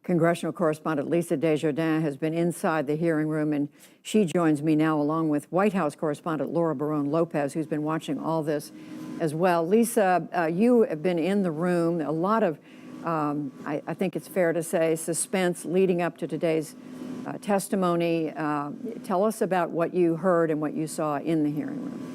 [SPEAKER 18] Congressional correspondent Lisa Desjardins has been inside the hearing room, and she joins me now along with White House correspondent Laura Barone-Lopez, who's been watching all this as well. Lisa, you have been in the room. A lot of, I think it's fair to say, suspense leading up to today's testimony. Tell us about what you heard and what you saw in the hearing room.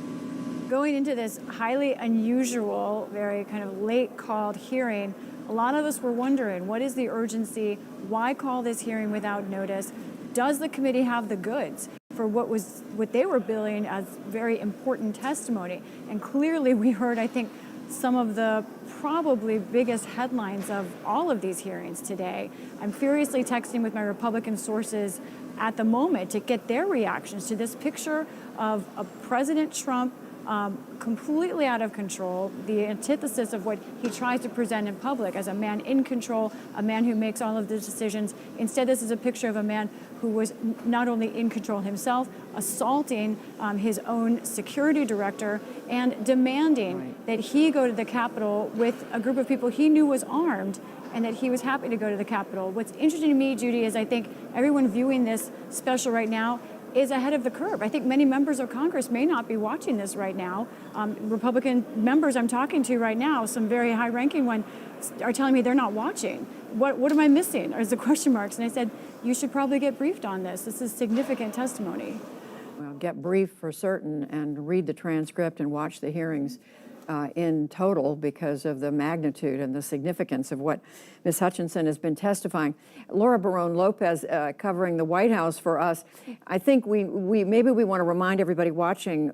[SPEAKER 21] Going into this highly unusual, very kind of late called hearing, a lot of us were wondering, what is the urgency? Why call this hearing without notice? Does the committee have the goods? for what they were billing as very important testimony. And clearly we heard, I think, some of the probably biggest headlines of all of these hearings today. I'm furiously texting with my Republican sources at the moment to get their reactions to this picture of a President Trump completely out of control, the antithesis of what he tries to present in public as a man in control, a man who makes all of the decisions. Instead, this is a picture of a man who was not only in control himself, assaulting his own security director and demanding that he go to the Capitol with a group of people he knew was armed, and that he was happy to go to the Capitol. What's interesting to me, Judy, is I think everyone viewing this special right now is ahead of the curve. I think many members of Congress may not be watching this right now. Republican members I'm talking to right now, some very high-ranking ones, are telling me they're not watching. What am I missing? There's the question marks. And I said, you should probably get briefed on this. This is significant testimony.
[SPEAKER 18] Well, get briefed for certain and read the transcript and watch the hearings in total because of the magnitude and the significance of what Ms. Hutchinson has been testifying. Laura Barone Lopez covering the White House for us. I think we maybe we want to remind everybody watching,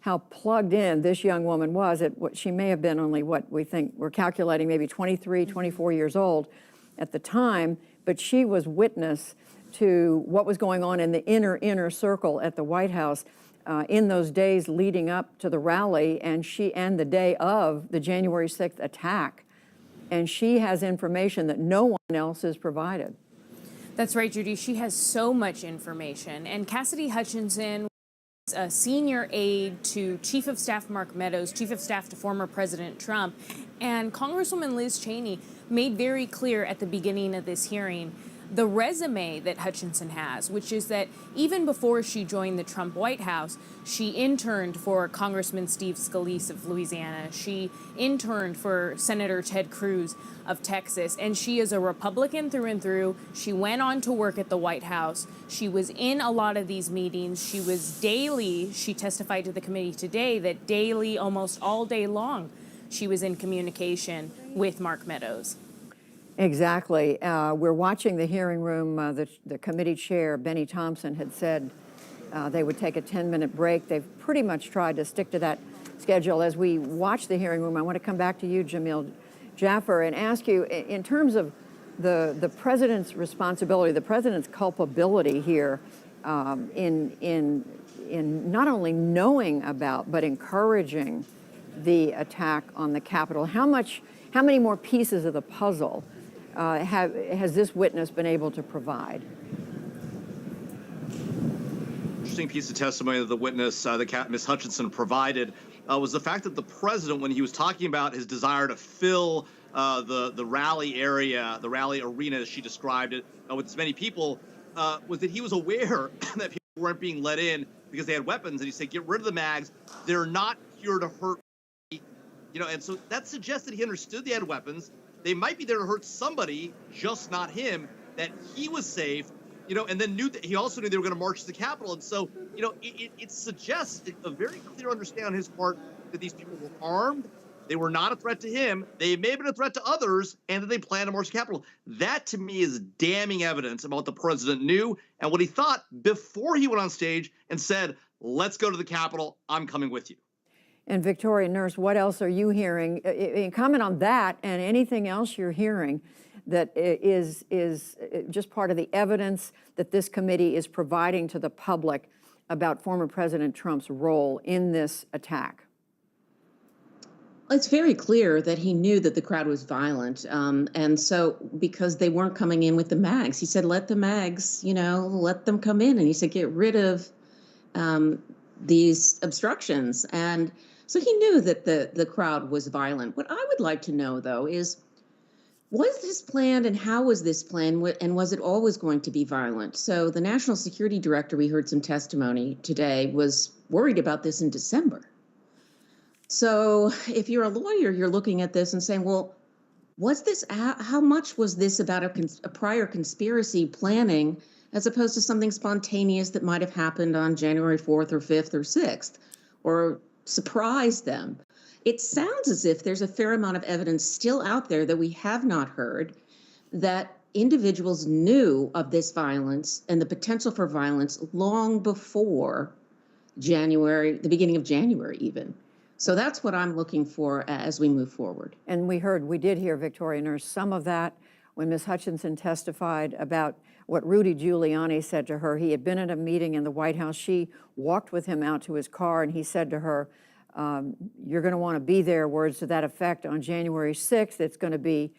[SPEAKER 18] how plugged in this young woman was at what she may have been only what we think we're calculating maybe 23, 24 years old at the time, but she was witness to what was going on in the inner circle at the White House in those days leading up to the rally and the day of the January 6th attack. And she has information that no one else has provided.
[SPEAKER 4] That's right, Judy. She has so much information. And Cassidy Hutchinson was a senior aide to Chief of Staff Mark Meadows, Chief of Staff to former President Trump. And Congresswoman Liz Cheney made very clear at the beginning of this hearing the resume that Hutchinson has, which is that even before she joined the Trump White House, she interned for Congressman Steve Scalise of Louisiana. She interned for Senator Ted Cruz of Texas, and she is a Republican through and through. She went on to work at the White House. She was in a lot of these meetings. She was daily, she testified to the committee today that daily, almost all day long, she was in communication with Mark Meadows.
[SPEAKER 18] Exactly. We're watching the hearing room. The committee chair, Benny Thompson, had said they would take a 10-minute break. They've pretty much tried to stick to that schedule. As we watch the hearing room, I want to come back to you, Jamil Jaffer, and ask you, in terms of the president's responsibility, the president's culpability here in not only knowing about, but encouraging the attack on the Capitol. How many more pieces of the puzzle has this witness been able to provide?
[SPEAKER 19] Interesting piece of testimony that the witness, Ms. Hutchinson, provided was the fact that the president, when he was talking about his desire to fill the rally area, the rally arena, as she described it, with as many people, was that he was aware that people weren't being let in because they had weapons, and he said, get rid of the mags. They're not here to hurt me. And so that suggests that he understood they had weapons. They might be there to hurt somebody, just not him, that he was safe, and then knew that he also knew they were going to march to the Capitol. And so, it suggests a very clear understanding on his part that these people were armed. They were not a threat to him. They may have been a threat to others, and that they planned to march to the Capitol. That, to me, is damning evidence about what the president knew and what he thought before he went on stage and said, let's go to the Capitol. I'm coming with you.
[SPEAKER 18] And Victoria Nurse, what else are you hearing? Comment on that and anything else you're hearing that is just part of the evidence that this committee is providing to the public about former President Trump's role in this attack.
[SPEAKER 20] It's very clear that he knew that the crowd was violent. And so because they weren't coming in with the mags, he said, let the mags, let them come in. And he said, get rid of these obstructions. And so he knew that the crowd was violent. What I would like to know, though, is was this planned and how was this planned, and was it always going to be violent? So the National Security Director, we heard some testimony today, was worried about this in December. So if you're a lawyer, you're looking at this and saying, well, was this, how much was this about a prior conspiracy planning as opposed to something spontaneous that might have happened on January 4th or 5th or 6th or surprised them? It sounds as if there's a fair amount of evidence still out there that we have not heard that individuals knew of this violence and the potential for violence long before January, the beginning of January even. So that's what I'm looking for as we move forward.
[SPEAKER 18] And we did hear, Victoria Nurse, some of that when Ms. Hutchinson testified about what Rudy Giuliani said to her. He had been at a meeting in the White House. She walked with him out to his car, and he said to her, you're going to want to be there, words to that effect, on January 6th. It's going to be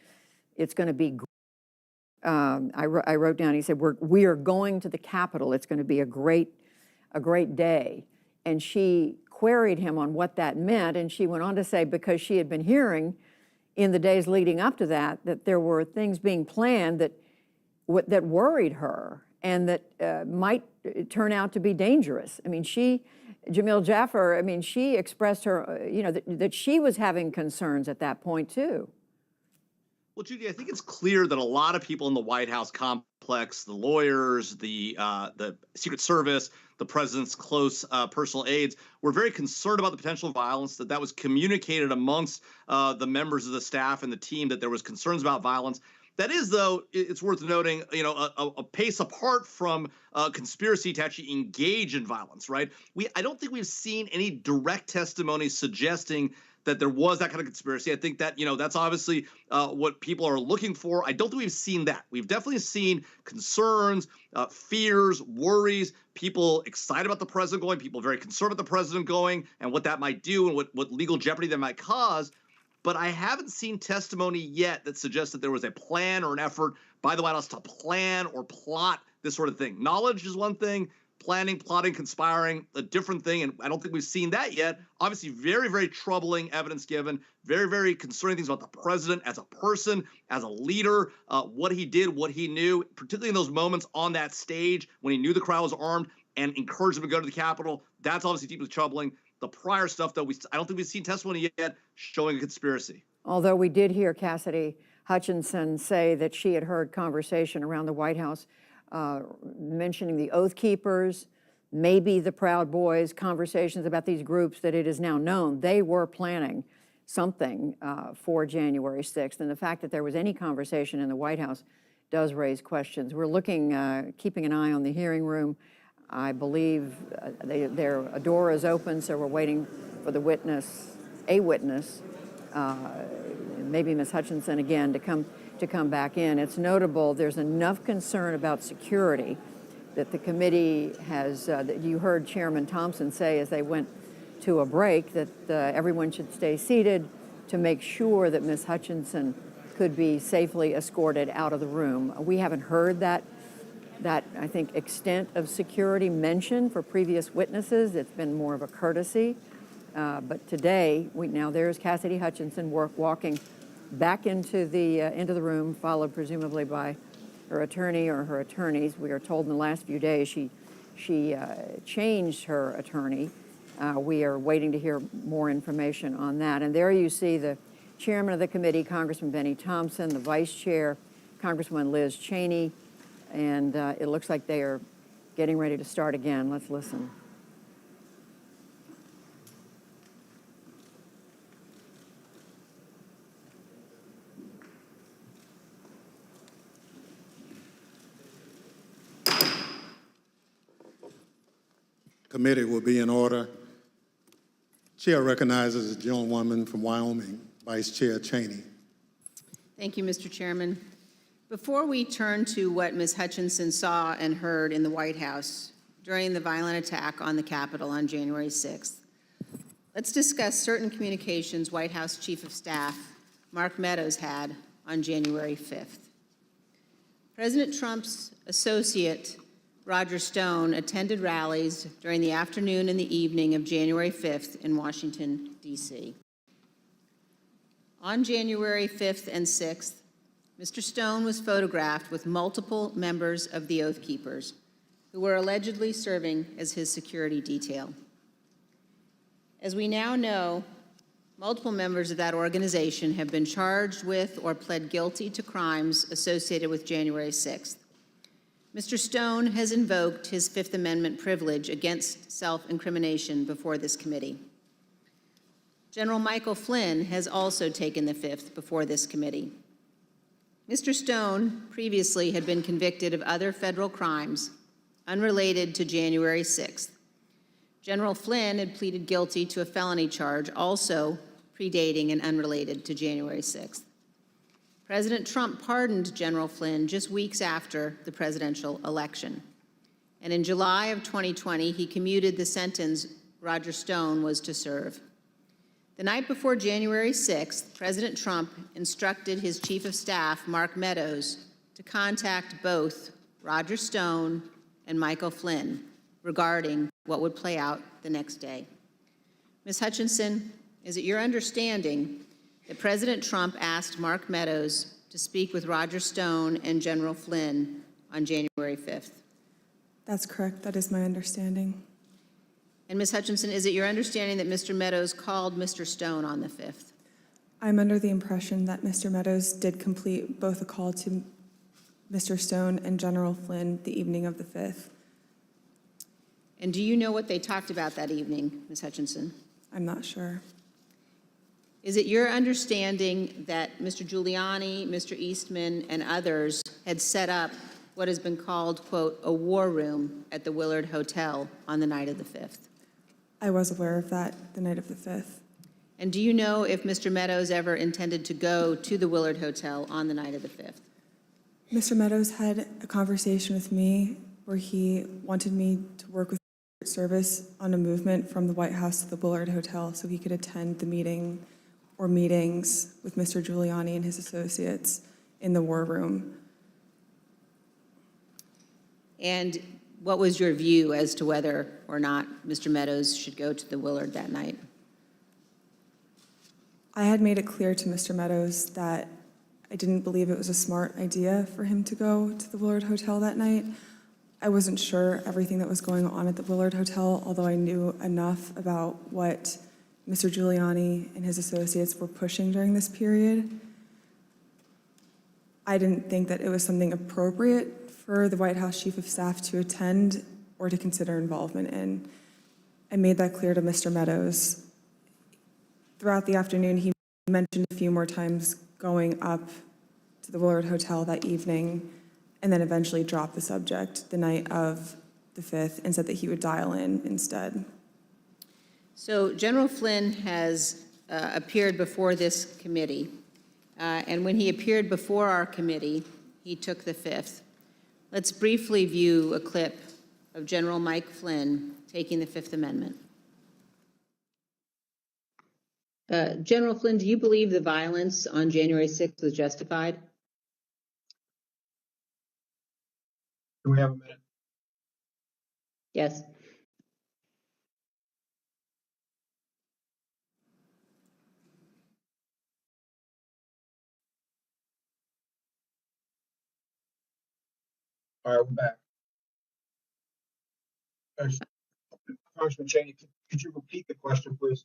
[SPEAKER 18] I wrote down, he said, we are going to the Capitol. It's going to be a great day. And she queried him on what that meant, and she went on to say, because she had been hearing in the days leading up to that, that there were things being planned that worried her and that might turn out to be dangerous. I mean, Jamil Jaffer, I mean, she expressed her, that she was having concerns at that point too.
[SPEAKER 19] Well, Judy, I think it's clear that a lot of people in the White House complex, the lawyers, the Secret Service, the president's close personal aides, were very concerned about the potential violence, that was communicated amongst the members of the staff and the team, that there was concerns about violence. That is, though, it's worth noting, a pace apart from conspiracy to actually engage in violence, right? I don't think we've seen any direct testimony suggesting that there was that kind of conspiracy. I think that, that's obviously what people are looking for. I don't think we've seen that. We've definitely seen concerns, fears, worries, people excited about the president going, people very concerned about the president going and what that might do and what legal jeopardy that might cause. But I haven't seen testimony yet that suggests that there was a plan or an effort by the White House to plan or plot this sort of thing. Knowledge is one thing. Planning, plotting, conspiring, a different thing, and I don't think we've seen that yet. Obviously, very, very troubling evidence given, very, very concerning things about the president as a person, as a leader, what he did, what he knew, particularly in those moments on that stage when he knew the crowd was armed and encouraged them to go to the Capitol. That's obviously deeply troubling. The prior stuff, though, I don't think we've seen testimony yet showing a conspiracy.
[SPEAKER 18] Although we did hear Cassidy Hutchinson say that she had heard conversation around the White House mentioning the Oath Keepers, maybe the Proud Boys, conversations about these groups that it is now known they were planning something for January 6th. And the fact that there was any conversation in the White House does raise questions. We're looking, keeping an eye on the hearing room. I believe a door is open, so we're waiting for a witness, maybe Ms. Hutchinson again, to come back in. It's notable there's enough concern about security that the committee has, that you heard Chairman Thompson say as they went to a break, that everyone should stay seated to make sure that Ms. Hutchinson could be safely escorted out of the room. We haven't heard that I think, extent of security mentioned for previous witnesses. It's been more of a courtesy. But today, now there's Cassidy Hutchinson walking back into the room, followed presumably by her attorney or her attorneys. We are told in the last few days she changed her attorney. We are waiting to hear more information on that. And there you see the chairman of the committee, Congressman Benny Thompson, the vice chair, Congresswoman Liz Cheney, and it looks like they are getting ready to start again. Let's listen.
[SPEAKER 17] Committee will be in order. Chair recognizes the gentlewoman from Wyoming, Vice Chair Cheney.
[SPEAKER 2] Thank you, Mr. Chairman. Before we turn to what Ms. Hutchinson saw and heard in the White House during the violent attack on the Capitol on January 6th, let's discuss certain communications White House Chief of Staff Mark Meadows had on January 5th. President Trump's associate, Roger Stone, attended rallies during the afternoon and the evening of January 5th in Washington, D.C. On January 5th and 6th, Mr. Stone was photographed with multiple members of the Oath Keepers, who were allegedly serving as his security detail. As we now know, multiple members of that organization have been charged with or pled guilty to crimes associated with January 6th. Mr. Stone has invoked his Fifth Amendment privilege against self-incrimination before this committee. General Michael Flynn has also taken the Fifth before this committee. Mr. Stone previously had been convicted of other federal crimes unrelated to January 6th. General Flynn had pleaded guilty to a felony charge also predating and unrelated to January 6th. President Trump pardoned General Flynn just weeks after the presidential election. And in July of 2020, he commuted the sentence Roger Stone was to serve. The night before January 6th, President Trump instructed his Chief of Staff, Mark Meadows, to contact both Roger Stone and Michael Flynn regarding what would play out the next day. Ms. Hutchinson, is it your understanding that President Trump asked Mark Meadows to speak with Roger Stone and General Flynn on January 5th?
[SPEAKER 3] That's correct. That is my understanding.
[SPEAKER 2] And Ms. Hutchinson, is it your understanding that Mr. Meadows called Mr. Stone on the 5th?
[SPEAKER 3] I'm under the impression that Mr. Meadows did complete both a call to Mr. Stone and General Flynn the evening of the 5th.
[SPEAKER 2] And do you know what they talked about that evening, Ms. Hutchinson?
[SPEAKER 3] I'm not sure.
[SPEAKER 2] Is it your understanding that Mr. Giuliani, Mr. Eastman, and others had set up what has been called, quote, a war room at the Willard Hotel on the night of the 5th?
[SPEAKER 3] I was aware of that the night of the 5th.
[SPEAKER 2] And do you know if Mr. Meadows ever intended to go to the Willard Hotel on the night of the 5th?
[SPEAKER 3] Mr. Meadows had a conversation with me where he wanted me to work with the Secret Service on a movement from the White House to the Willard Hotel so he could attend the meeting or meetings with Mr. Giuliani and his associates in the war room.
[SPEAKER 2] And what was your view as to whether or not Mr. Meadows should go to the Willard that night?
[SPEAKER 3] I had made it clear to Mr. Meadows that I didn't believe it was a smart idea for him to go to the Willard Hotel that night. I wasn't sure everything that was going on at the Willard Hotel, although I knew enough about what Mr. Giuliani and his associates were pushing during this period. I didn't think that it was something appropriate for the White House Chief of Staff to attend or to consider involvement in. I made that clear to Mr. Meadows. Throughout the afternoon, he mentioned a few more times going up to the Willard Hotel that evening and then eventually dropped the subject the night of the 5th and said that he would dial in instead.
[SPEAKER 2] So General Flynn has appeared before this committee, and when he appeared before our committee, he took the 5th. Let's briefly view a clip of General Mike Flynn taking the 5th Amendment. General Flynn, do you believe the violence on January 6th was justified?
[SPEAKER 5] Do we have a minute?
[SPEAKER 2] Yes.
[SPEAKER 5] All right, we're back. Congressman Cheney, could you repeat the question, please?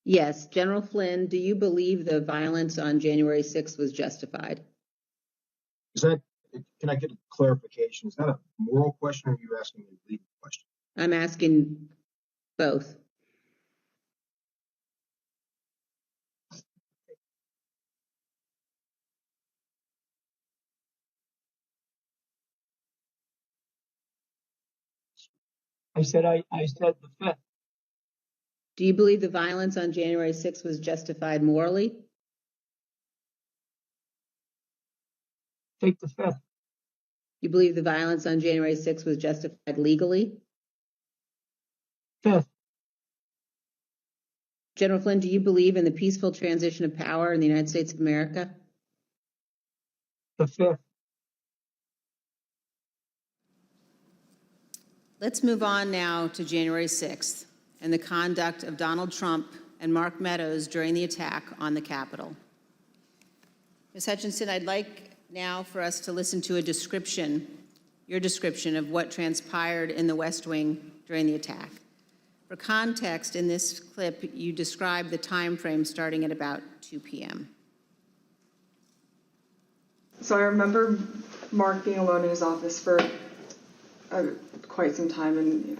[SPEAKER 2] Yes. General Flynn, do you believe the violence on January 6th was justified?
[SPEAKER 5] Can I get a clarification? Is that a moral question or are you asking a legal question?
[SPEAKER 2] I'm asking both.
[SPEAKER 5] I said the 5th.
[SPEAKER 2] Do you believe the violence on January 6th was justified morally?
[SPEAKER 5] Take the 5th.
[SPEAKER 2] You believe the violence on January 6th was justified legally?
[SPEAKER 5] 5th.
[SPEAKER 2] General Flynn, do you believe in the peaceful transition of power in the United States of America?
[SPEAKER 5] The 5th.
[SPEAKER 2] Let's move on now to January 6th and the conduct of Donald Trump and Mark Meadows during the attack on the Capitol. Ms. Hutchinson, I'd like now for us to listen to a description, your description of what transpired in the West Wing during the attack. For context, in this clip, you describe the time frame starting at about 2 p.m.
[SPEAKER 1] So I remember Mark being alone in his office for quite some time, and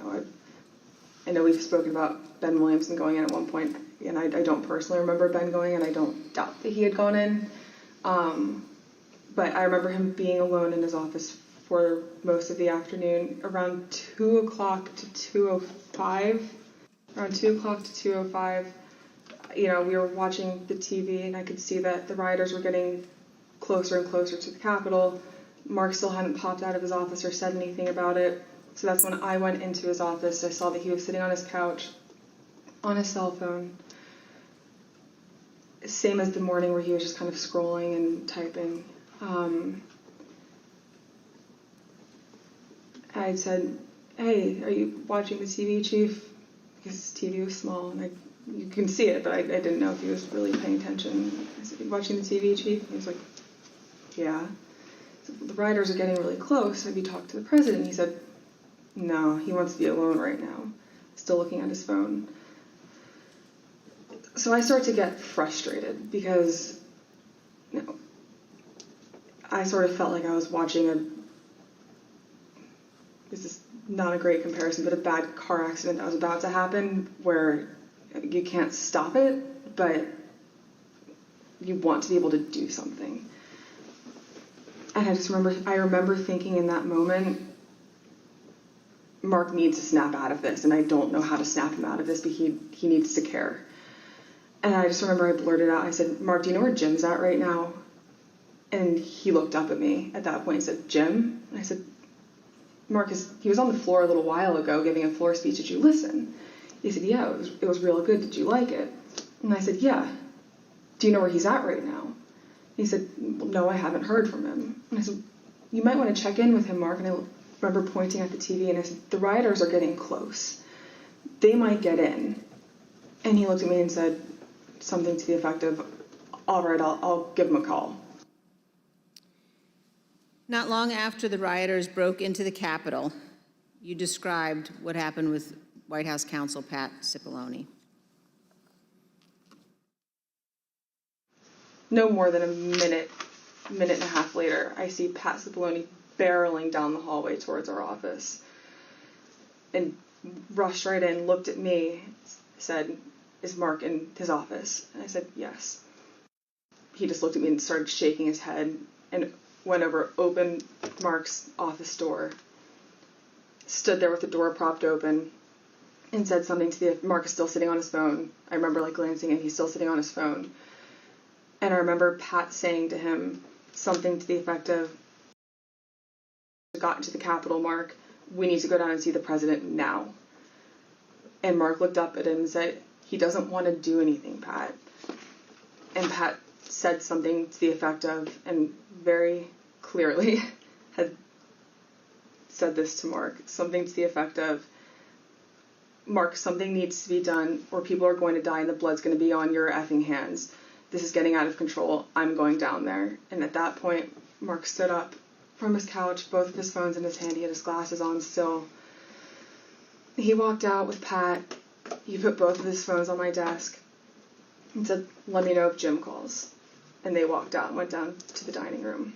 [SPEAKER 1] I know we've spoken about Ben Williamson going in at one point, and I don't personally remember Ben going in. I don't doubt that he had gone in. But I remember him being alone in his office for most of the afternoon, around 2 o'clock to 2:05. Around 2 o'clock to 2:05, you know, we were watching the TV and I could see that the rioters were getting closer and closer to the Capitol. Mark still hadn't popped out of his office or said anything about it. So that's when I went into his office. I saw that he was sitting on his couch, on his cell phone. Same as the morning where he was just kind of scrolling and typing. I said, "Hey, are you watching the TV, Chief?" Because his TV was small and you can see it, but I didn't know if he was really paying attention. I said, "You watching the TV, Chief?" And he was like, "Yeah." So, the rioters are getting really close. Have you talked to the president? He said, "No, he wants to be alone right now." Still looking at his phone. So I start to get frustrated because, you know, I sort of felt like I was watching this is not a great comparison, but a bad car accident that was about to happen where you can't stop it, but you want to be able to do something. And I remember thinking in that moment, Mark needs to snap out of this, and I don't know how to snap him out of this, but he needs to care. And I just remember I blurted out, I said, "Mark, do you know where Jim's at right now?" And he looked up at me at that point and said, "Jim?" And I said, "Mark, he was on the floor a little while ago giving a floor speech. Did you listen?" He said, "Yeah, it was real good. Did you like it?" And I said, "Yeah. Do you know where he's at right now?" He said, "Well, no, I haven't heard from him." And I said, "You might want to check in with him, Mark." And I remember pointing at the TV and I said, "The rioters are getting close. They might get in." And he looked at me and said something to the effect of, "All right, I'll give him a call."
[SPEAKER 2] Not long after the rioters broke into the Capitol, you described what happened with White House counsel Pat Cipollone.
[SPEAKER 1] No more than a minute and a half later, I see Pat Cipollone barreling down the hallway towards our office and rushed right in, looked at me, said, "Is Mark in his office?" And I said, "Yes." He just looked at me and started shaking his head and went over, opened Mark's office door, stood there with the door propped open, and said something to Mark is still sitting on his phone. I remember glancing and he's still sitting on his phone. And I remember Pat saying to him something to the effect of, "Got into the Capitol, Mark. We need to go down and see the president now." And Mark looked up at him and said, "He doesn't want to do anything, Pat." And Pat said something to the effect of, and very clearly had said this to Mark, something to the effect of, "Mark, something needs to be done or people are going to die and the blood's going to be on your effing hands. This is getting out of control. I'm going down there." And at that point, Mark stood up from his couch, both of his phones in his hand. He had his glasses on still. He walked out with Pat. He put both of his phones on my desk and said, "Let me know if Jim calls." And they walked out and went down to the dining room.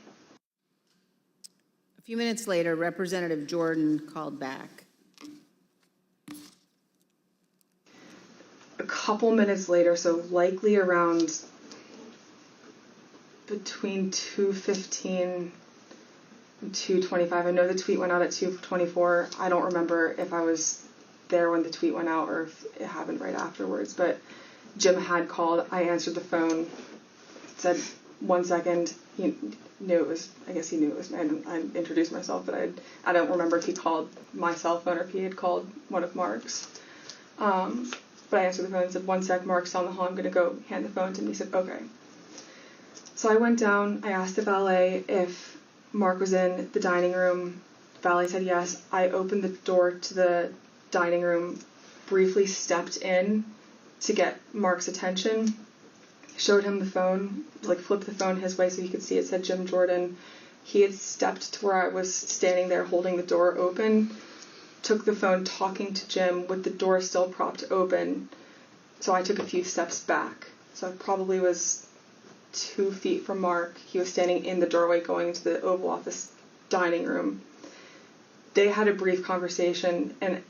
[SPEAKER 2] A few minutes later, Representative Jordan called back.
[SPEAKER 1] A couple minutes later, so likely around between 2:15 and 2:25. I know the tweet went out at 2:24. I don't remember if I was there when the tweet went out or if it happened right afterwards, but Jim had called. I answered the phone, said 1 second. He knew it was, I guess he knew it was me. I introduced myself, but I don't remember if he called my cell phone or if he had called one of Mark's. But I answered the phone and said, 1 sec, Mark's on the hall, I'm going to go hand the phone to him. He said, "Okay." So I went down, I asked the valet if Mark was in the dining room. The valet said yes. I opened the door to the dining room, briefly stepped in to get Mark's attention, showed him the phone, flipped the phone his way so he could see it said Jim Jordan. He had stepped to where I was standing there holding the door open, took the phone talking to Jim with the door still propped open. So I took a few steps back. So I probably was 2 feet from Mark. He was standing in the doorway going into the Oval Office dining room. They had a brief conversation, and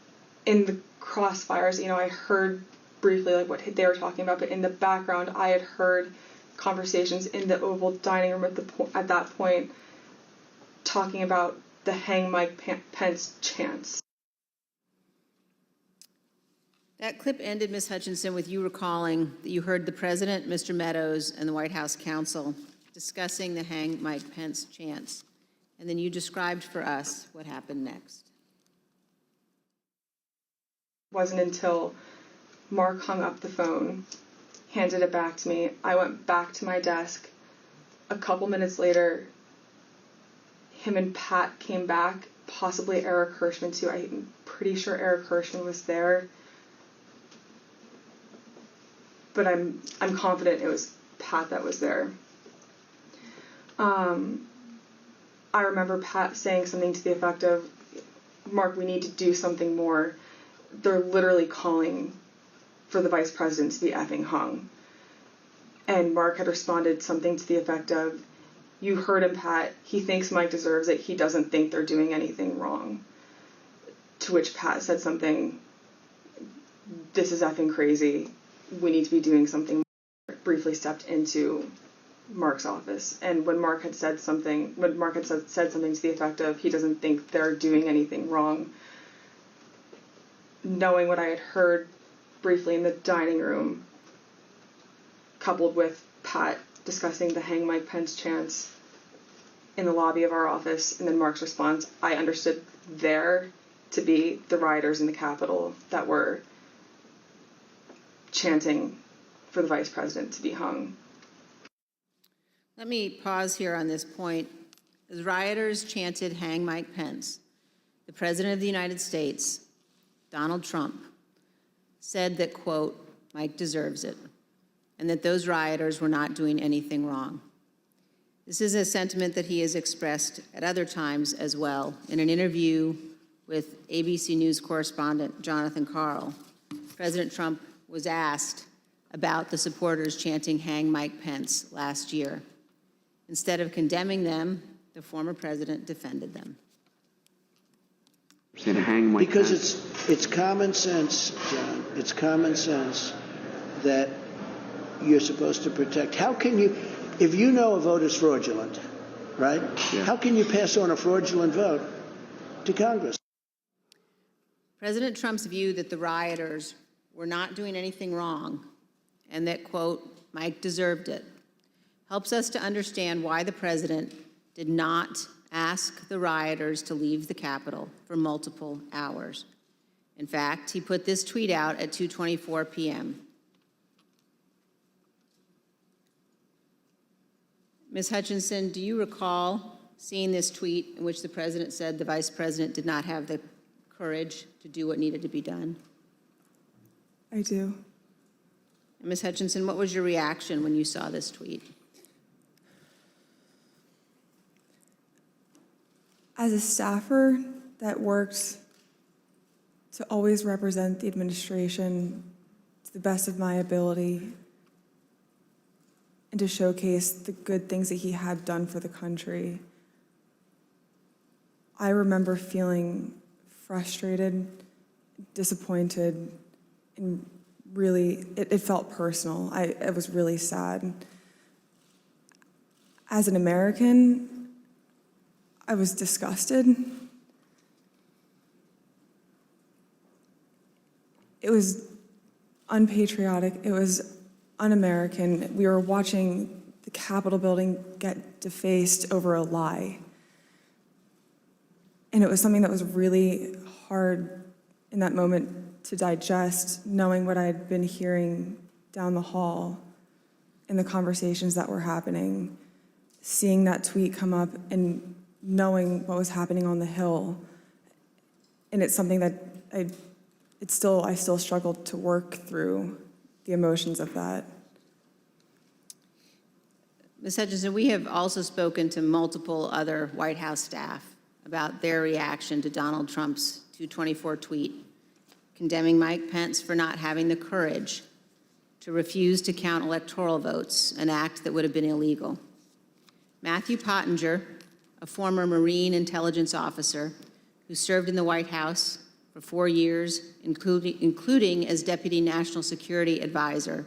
[SPEAKER 1] in the crossfires, I heard briefly what they were talking about, but in the background I had heard conversations in the Oval dining room at that point, talking about the hang Mike Pence chants.
[SPEAKER 2] That clip ended, Ms. Hutchinson, with you recalling that you heard the President, Mr. Meadows, and the White House counsel discussing the hang Mike Pence chants. And then you described for us what happened next.
[SPEAKER 1] It wasn't until Mark hung up the phone, handed it back to me. I went back to my desk. A couple minutes later, him and Pat came back, possibly Eric Hirschman too. I'm pretty sure Eric Hirschman was there. But I'm confident it was Pat that was there. I remember Pat saying something to the effect of, Mark, we need to do something more. They're literally calling for the vice president to be effing hung. And Mark had responded something to the effect of, you heard him, Pat. He thinks Mike deserves it. He doesn't think they're doing anything wrong. To which Pat said something, this is effing crazy. We need to be doing something more. Briefly stepped into Mark's office. And when Mark had said something, said something to the effect of, he doesn't think they're doing anything wrong, knowing what I had heard briefly in the dining room, coupled with Pat discussing the hang Mike Pence chants in the lobby of our office, and then Mark's response, I understood there to be the rioters in the Capitol that were chanting for the vice president to be hung.
[SPEAKER 2] Let me pause here on this point. As rioters chanted hang Mike Pence, the President of the United States, Donald Trump, said that, quote, Mike deserves it, and that those rioters were not doing anything wrong. This is a sentiment that he has expressed at other times as well. In an interview with ABC News correspondent Jonathan Karl, President Trump was asked about the supporters chanting hang Mike Pence last year. Instead of condemning them, the former president defended them.
[SPEAKER 16] Because it's common sense, John. It's common sense that you're supposed to protect. How can you, if you know a vote is fraudulent, right? Yeah. How can you pass on a fraudulent vote to Congress?
[SPEAKER 2] President Trump's view that the rioters were not doing anything wrong and that, quote, Mike deserved it, helps us to understand why the president did not ask the rioters to leave the Capitol for multiple hours. In fact, he put this tweet out at 2:24 p.m. Ms. Hutchinson, do you recall seeing this tweet in which the president said the vice president did not have the courage to do what needed to be done?
[SPEAKER 3] I do.
[SPEAKER 2] And Ms. Hutchinson, what was your reaction when you saw this tweet?
[SPEAKER 3] As a staffer that worked to always represent the administration to the best of my ability and to showcase the good things that he had done for the country, I remember feeling frustrated, disappointed, and really, it felt personal. I was really sad. As an American, I was disgusted. It was unpatriotic. It was un-American. We were watching the Capitol building get defaced over a lie. And it was something that was really hard in that moment to digest, knowing what I had been hearing down the hall in the conversations that were happening, seeing that tweet come up and knowing what was happening on the Hill. And it's something that I still struggled to work through the emotions of that.
[SPEAKER 2] Ms. Hutchinson, we have also spoken to multiple other White House staff about their reaction to Donald Trump's 2:24 tweet, condemning Mike Pence for not having the courage to refuse to count electoral votes, an act that would have been illegal. Matthew Pottinger, a former Marine intelligence officer who served in the White House for 4 years, including as Deputy National Security Advisor,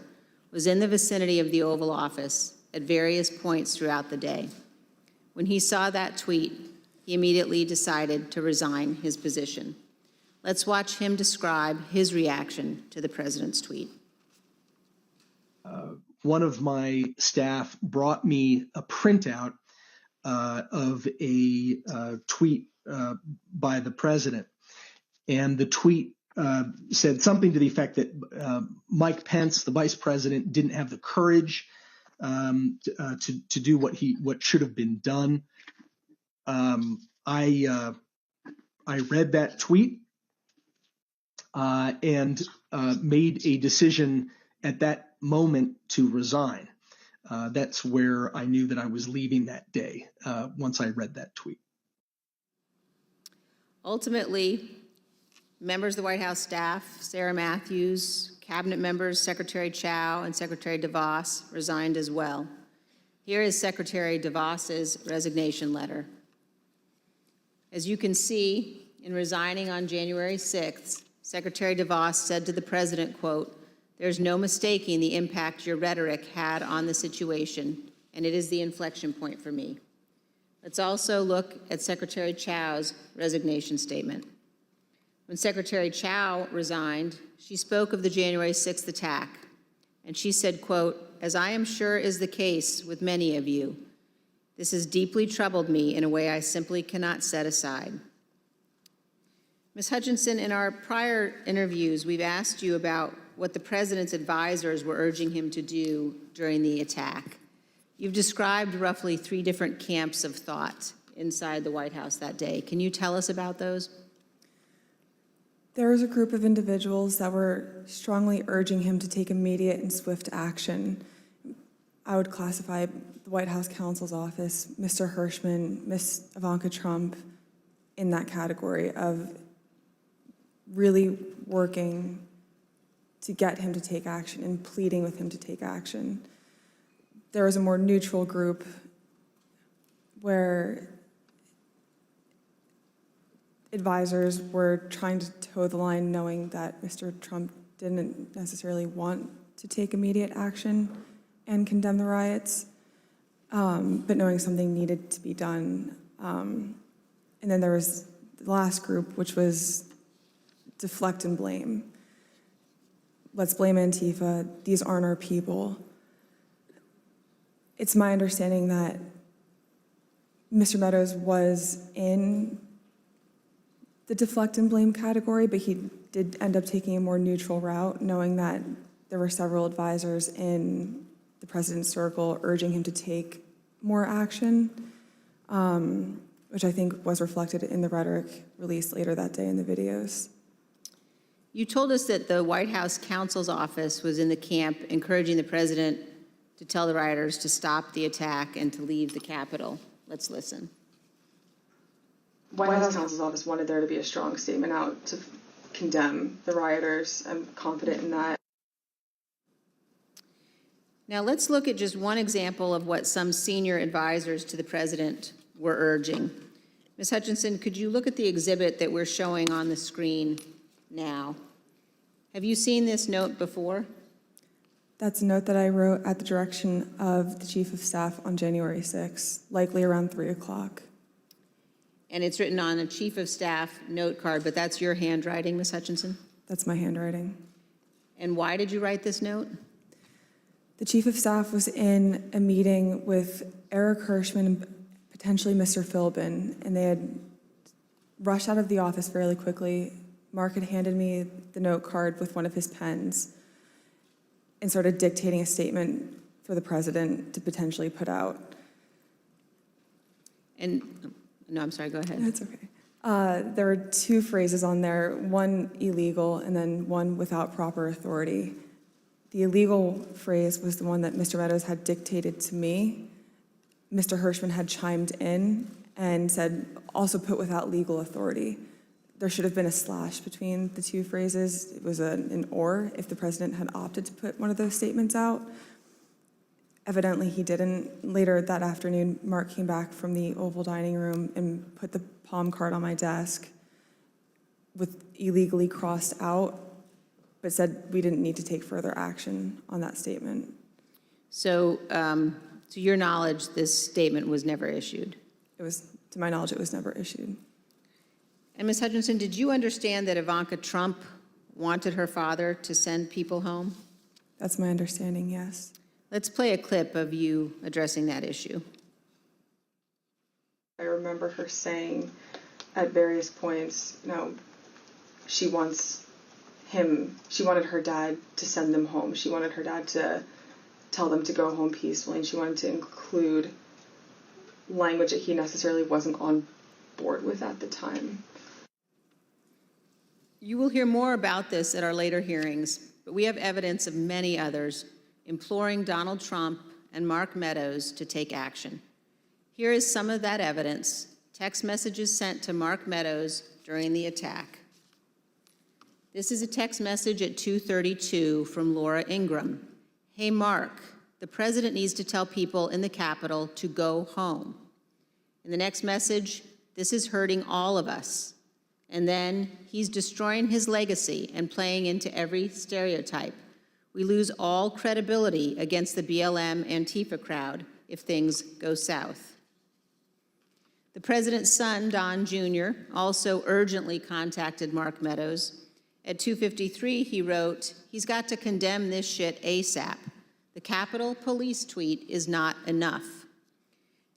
[SPEAKER 2] was in the vicinity of the Oval Office at various points throughout the day. When he saw that tweet, he immediately decided to resign his position. Let's watch him describe his reaction to the president's tweet.
[SPEAKER 6] One of my staff brought me a printout of a tweet by the president. And the tweet said something to the effect that Mike Pence, the vice president, didn't have the courage to do what should have been done. I read that tweet and made a decision at that moment to resign. That's where I knew that I was leaving that day once I read that tweet.
[SPEAKER 2] Ultimately, members of the White House staff, Sarah Matthews, cabinet members Secretary Chao and Secretary DeVos resigned as well. Here is Secretary DeVos's resignation letter. As you can see, in resigning on January 6th, Secretary DeVos said to the president, quote, "There's no mistaking the impact your rhetoric had on the situation, and it is the inflection point for me." Let's also look at Secretary Chao's resignation statement. When Secretary Chao resigned, she spoke of the January 6th attack, and she said, quote, "As I am sure is the case with many of you, this has deeply troubled me in a way I simply cannot set aside." Ms. Hutchinson, in our prior interviews, we've asked you about what the president's advisors were urging him to do during the attack. You've described roughly 3 different camps of thought inside the White House that day. Can you tell us about those?
[SPEAKER 3] There was a group of individuals that were strongly urging him to take immediate and swift action. I would classify the White House counsel's office, Mr. Hirschman, Ms. Ivanka Trump, in that category of really working to get him to take action and pleading with him to take action. There was a more neutral group where advisors were trying to toe the line, knowing that Mr. Trump didn't necessarily want to take immediate action and condemn the riots, but knowing something needed to be done. And then there was the last group, which was deflect and blame. Let's blame Antifa. These aren't our people. It's my understanding that Mr. Meadows was in the deflect and blame category, but he did end up taking a more neutral route, knowing that there were several advisors in the president's circle urging him to take more action, which I think was reflected in the rhetoric released later that day in the videos.
[SPEAKER 2] You told us that the White House counsel's office was in the camp encouraging the president to tell the rioters to stop the attack and to leave the Capitol. Let's listen.
[SPEAKER 1] White House counsel's office wanted there to be a strong statement out to condemn the rioters. I'm confident in that.
[SPEAKER 2] Now let's look at just one example of what some senior advisors to the president were urging. Ms. Hutchinson, could you look at the exhibit that we're showing on the screen now? Have you seen this note before?
[SPEAKER 3] That's a note that I wrote at the direction of the Chief of Staff on January 6th, likely around 3 o'clock.
[SPEAKER 2] And it's written on a Chief of Staff note card, but that's your handwriting, Ms. Hutchinson?
[SPEAKER 3] That's my handwriting.
[SPEAKER 2] And why did you write this note?
[SPEAKER 3] The Chief of Staff was in a meeting with Eric Hirschman and potentially Mr. Philbin, and they had rushed out of the office fairly quickly. Mark had handed me the note card with one of his pens and started dictating a statement for the president to potentially put out.
[SPEAKER 2] And, no, I'm sorry, go ahead.
[SPEAKER 3] That's okay. There were 2 phrases on there, one illegal and then one without proper authority. The illegal phrase was the one that Mr. Meadows had dictated to me. Mr. Hirschman had chimed in and said, also put without legal authority. There should have been a slash between the 2 phrases. It was an or if the president had opted to put one of those statements out. Evidently he didn't. Later that afternoon, Mark came back from the Oval Dining Room and put the palm card on my desk with illegally crossed out, but said we didn't need to take further action on that statement.
[SPEAKER 2] So To your knowledge, this statement was never issued.
[SPEAKER 3] To my knowledge, it was never issued.
[SPEAKER 2] And Ms. Hutchinson, did you understand that Ivanka Trump wanted her father to send people home?
[SPEAKER 3] That's my understanding, yes.
[SPEAKER 2] Let's play a clip of you addressing that issue.
[SPEAKER 1] I remember her saying at various points, she wanted her dad to send them home. She wanted her dad to tell them to go home peacefully, and she wanted to include language that he necessarily wasn't on board with at the time.
[SPEAKER 2] You will hear more about this at our later hearings, but we have evidence of many others imploring Donald Trump and Mark Meadows to take action. Here is some of that evidence, text messages sent to Mark Meadows during the attack. This is a text message at 2:32 from Laura Ingram. Hey, Mark, the president needs to tell people in the Capitol to go home. In the next message, this is hurting all of us. And then he's destroying his legacy and playing into every stereotype. We lose all credibility against the BLM Antifa crowd if things go south. The president's son, Don Jr., also urgently contacted Mark Meadows. At 2:53, he wrote, "He's got to condemn this shit ASAP. The Capitol Police tweet is not enough."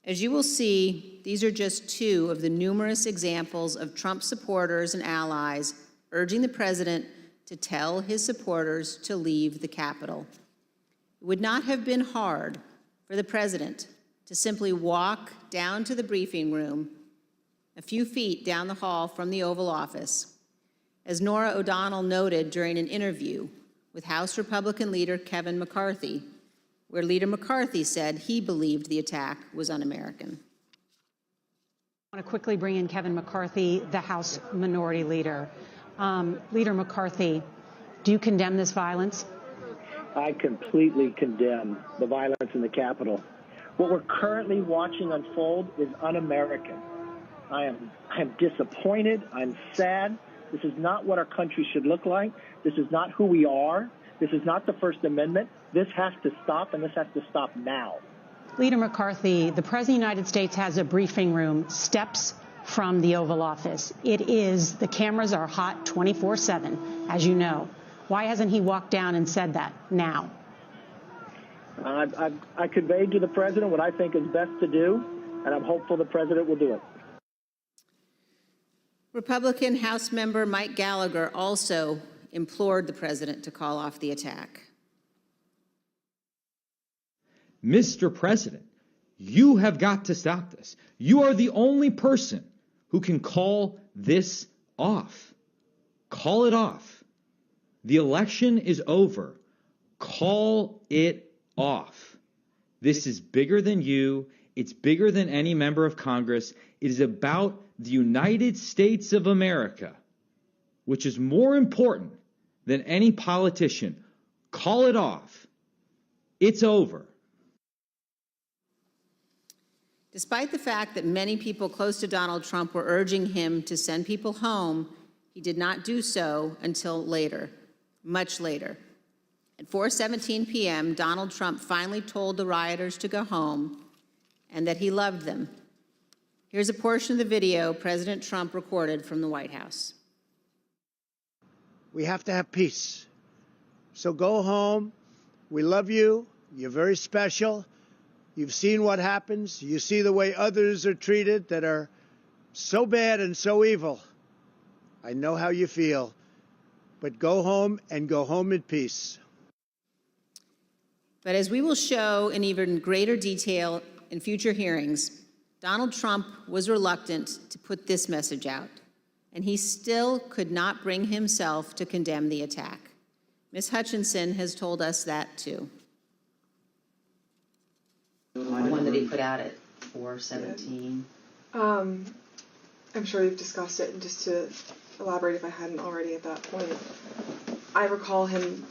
[SPEAKER 2] As you will see, these are just two of the numerous examples of Trump supporters and allies urging the president to tell his supporters to leave the Capitol. It would not have been hard for the president to simply walk down to the briefing room a few feet down the hall from the Oval Office. As Nora O'Donnell noted during an interview with House Republican leader Kevin McCarthy, where Leader McCarthy said he believed the attack was un-American.
[SPEAKER 7] I want to quickly bring in Kevin McCarthy, the House Minority Leader. Leader McCarthy, do you condemn this violence?
[SPEAKER 22] I completely condemn the violence in the Capitol. What we're currently watching unfold is un-American. I am disappointed. I'm sad. This is not what our country should look like. This is not who we are. This is not the First Amendment. This has to stop, and this has to stop now.
[SPEAKER 7] Leader McCarthy, the President of the United States has a briefing room steps from the Oval Office. The cameras are hot 24/7, as you know. Why hasn't he walked down and said that now?
[SPEAKER 22] I conveyed to the President what I think is best to do, and I'm hopeful the President will do it.
[SPEAKER 2] Republican House member Mike Gallagher also implored the president to call off the attack.
[SPEAKER 23] Mr. President, you have got to stop this. You are the only person who can call this off. Call it off. The election is over. Call it off. This is bigger than you. It's bigger than any member of Congress. It is about the United States of America, which is more important than any politician. Call it off. It's over.
[SPEAKER 2] Despite the fact that many people close to Donald Trump were urging him to send people home, he did not do so until later, much later. At 4:17 p.m., Donald Trump finally told the rioters to go home and that he loved them. Here's a portion of the video President Trump recorded from the White House.
[SPEAKER 10] We have to have peace. So go home. We love you. You're very special. You've seen what happens. You see the way others are treated that are so bad and so evil. I know how you feel. But go home and go home in peace.
[SPEAKER 2] But as we will show in even greater detail in future hearings, Donald Trump was reluctant to put this message out, and he still could not bring himself to condemn the attack. Ms. Hutchinson has told us that too.
[SPEAKER 9] The one that he put out at 4:17.
[SPEAKER 1] I'm sure you've discussed it, and just to elaborate if I hadn't already at that point, I recall him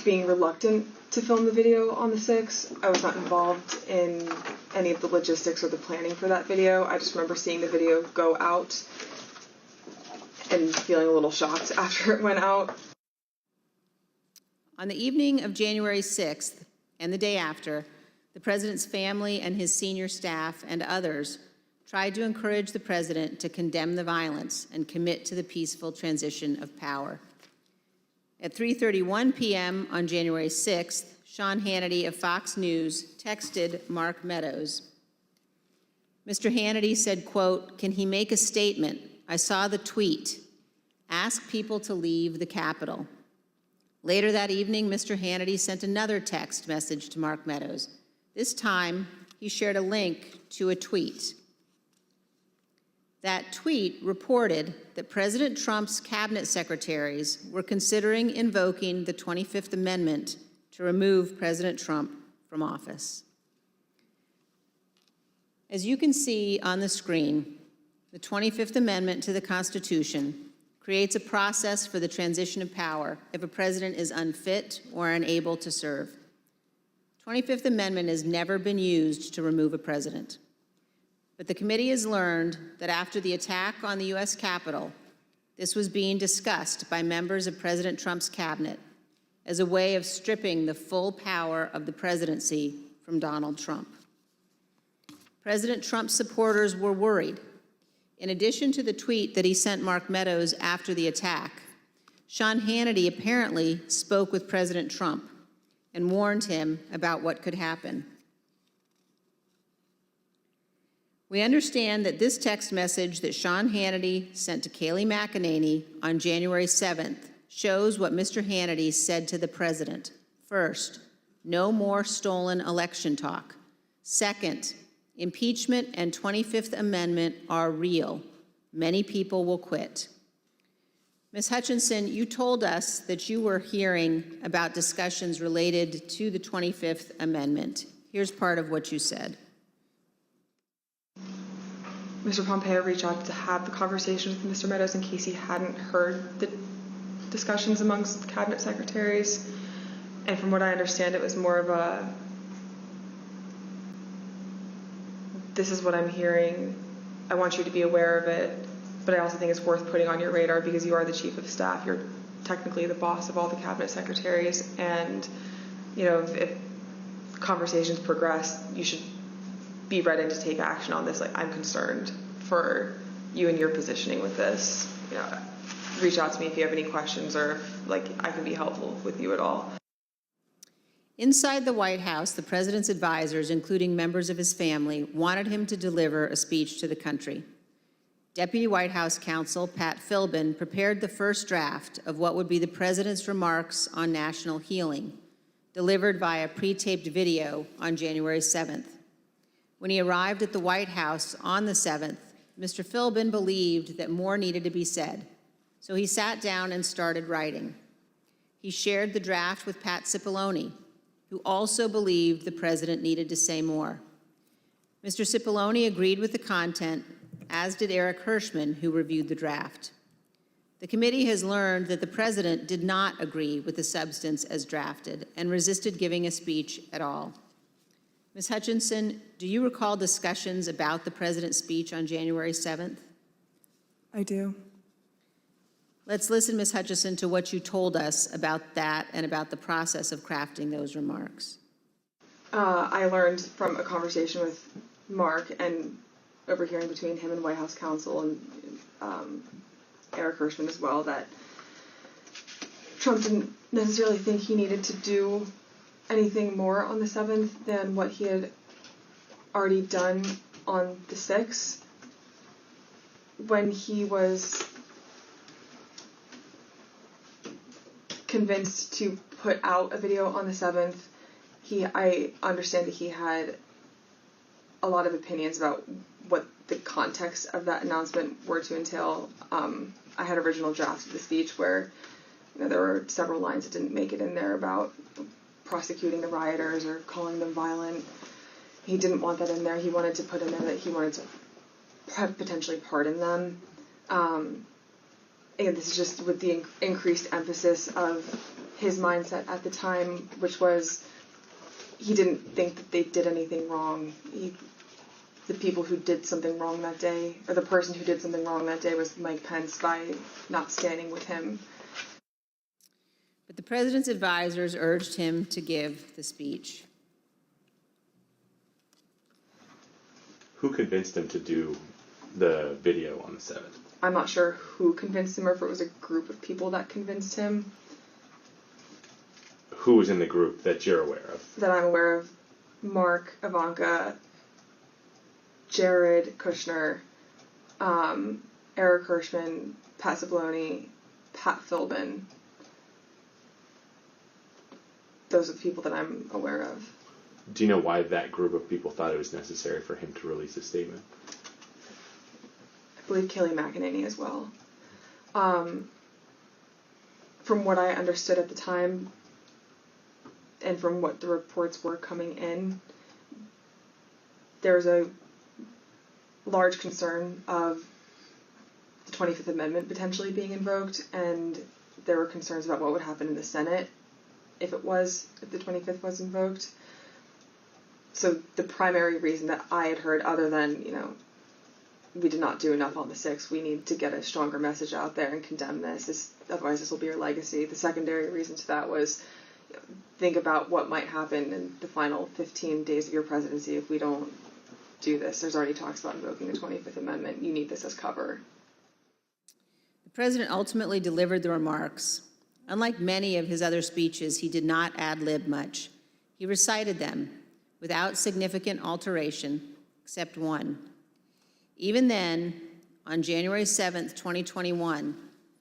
[SPEAKER 1] being reluctant to film the video on the 6th. I was not involved in any of the logistics or the planning for that video. I just remember seeing the video go out and feeling a little shocked after it went out.
[SPEAKER 2] On the evening of January 6th and the day after, The president's family and his senior staff and others tried to encourage the president to condemn the violence and commit to the peaceful transition of power. At 3:31 p.m. on January 6th, Sean Hannity of Fox News texted Mark Meadows. Mr. Hannity said, quote, "Can he make a statement? I saw the tweet. Ask people to leave the Capitol." Later that evening, Mr. Hannity sent another text message to Mark Meadows. This time, he shared a link to a tweet. That tweet reported that President Trump's cabinet secretaries were considering invoking the 25th Amendment to remove President Trump from office. As you can see on the screen, the 25th Amendment to the Constitution creates a process for the transition of power if a president is unfit or unable to serve. The 25th Amendment has never been used to remove a president. But the committee has learned that after the attack on the U.S. Capitol, this was being discussed by members of President Trump's cabinet as a way of stripping the full power of the presidency from Donald Trump. President Trump's supporters were worried. In addition to the tweet that he sent Mark Meadows after the attack, Sean Hannity apparently spoke with President Trump and warned him about what could happen. We understand that this text message that Sean Hannity sent to Kayleigh McEnany on January 7th shows what Mr. Hannity said to the president. First, no more stolen election talk. Second, impeachment and 25th Amendment are real. Many people will quit. Ms. Hutchinson, you told us that you were hearing about discussions related to the 25th Amendment. Here's part of what you said.
[SPEAKER 1] Mr. Pompeo reached out to have the conversation with Mr. Meadows in case he hadn't heard the discussions amongst cabinet secretaries. And from what I understand, it was more of a, this is what I'm hearing. I want you to be aware of it. But I also think it's worth putting on your radar because you are the chief of staff. You're technically the boss of all the cabinet secretaries. And, you know, if conversations progress, you should be ready to take action on this. Like, I'm concerned for you and your positioning with this. You know, reach out to me if you have any questions or if, like, I can be helpful with you at all.
[SPEAKER 2] Inside the White House, the president's advisors, including members of his family, wanted him to deliver a speech to the country. Deputy White House counsel Pat Philbin prepared the first draft of what would be the president's remarks on national healing, delivered via pre-taped video on January 7th. When he arrived at the White House on the 7th, Mr. Philbin believed that more needed to be said, so he sat down and started writing. He shared the draft with Pat Cipollone, who also believed the president needed to say more. Mr. Cipollone agreed with the content, as did Eric Hirschman, who reviewed the draft. The committee has learned that the president did not agree with the substance as drafted and resisted giving a speech at all. Ms. Hutchinson, do you recall discussions about the president's speech on January 7th?
[SPEAKER 3] I do.
[SPEAKER 2] Let's listen, Ms. Hutchinson, to what you told us about that and about the process of crafting those remarks.
[SPEAKER 1] I learned from a conversation with Mark and overhearing between him and White House counsel and Eric Hirschman as well that Trump didn't necessarily think he needed to do anything more on the 7th than what he had already done on the 6th. When he was convinced to put out a video on the 7th, I understand that he had a lot of opinions about what the context of that announcement were to entail. I had original drafts of the speech where, you know, there were several lines that didn't make it in there about prosecuting the rioters or calling them violent. He didn't want that in there. He wanted to put in there that he wanted to potentially pardon them. And this is just with the increased emphasis of his mindset at the time, which was he didn't think that they did anything wrong. The people who did something wrong that day, or the person who did something wrong that day, was Mike Pence by not standing with him.
[SPEAKER 2] But the president's advisors urged him to give the speech.
[SPEAKER 8] Who convinced him to do the video on the 7th?
[SPEAKER 1] I'm not sure who convinced him or if it was a group of people that convinced him.
[SPEAKER 8] Who was in the group that you're aware of?
[SPEAKER 1] That I'm aware of: Mark, Ivanka, Jared Kushner, Eric Hirschman, Pat Zabloni, Pat Philbin. Those are the people that I'm aware of.
[SPEAKER 8] Do you know why that group of people thought it was necessary for him to release a statement?
[SPEAKER 1] I believe Kayleigh McEnany as well. From what I understood at the time, and from what the reports were coming in, there's a large concern of the 25th Amendment potentially being invoked, and there were concerns about what would happen in the Senate if the 25th was invoked. So the primary reason that I had heard, other than, we did not do enough on the 6th, we need to get a stronger message out there and condemn this, otherwise this will be your legacy. The secondary reason to that was, think about what might happen in the final 15 days of your presidency if we don't do this. There's already talks about invoking the 25th Amendment. You need this as cover.
[SPEAKER 2] The president ultimately delivered the remarks. Unlike many of his other speeches, he did not ad-lib much. He recited them without significant alteration, except one. Even then, on January 7th, 2021,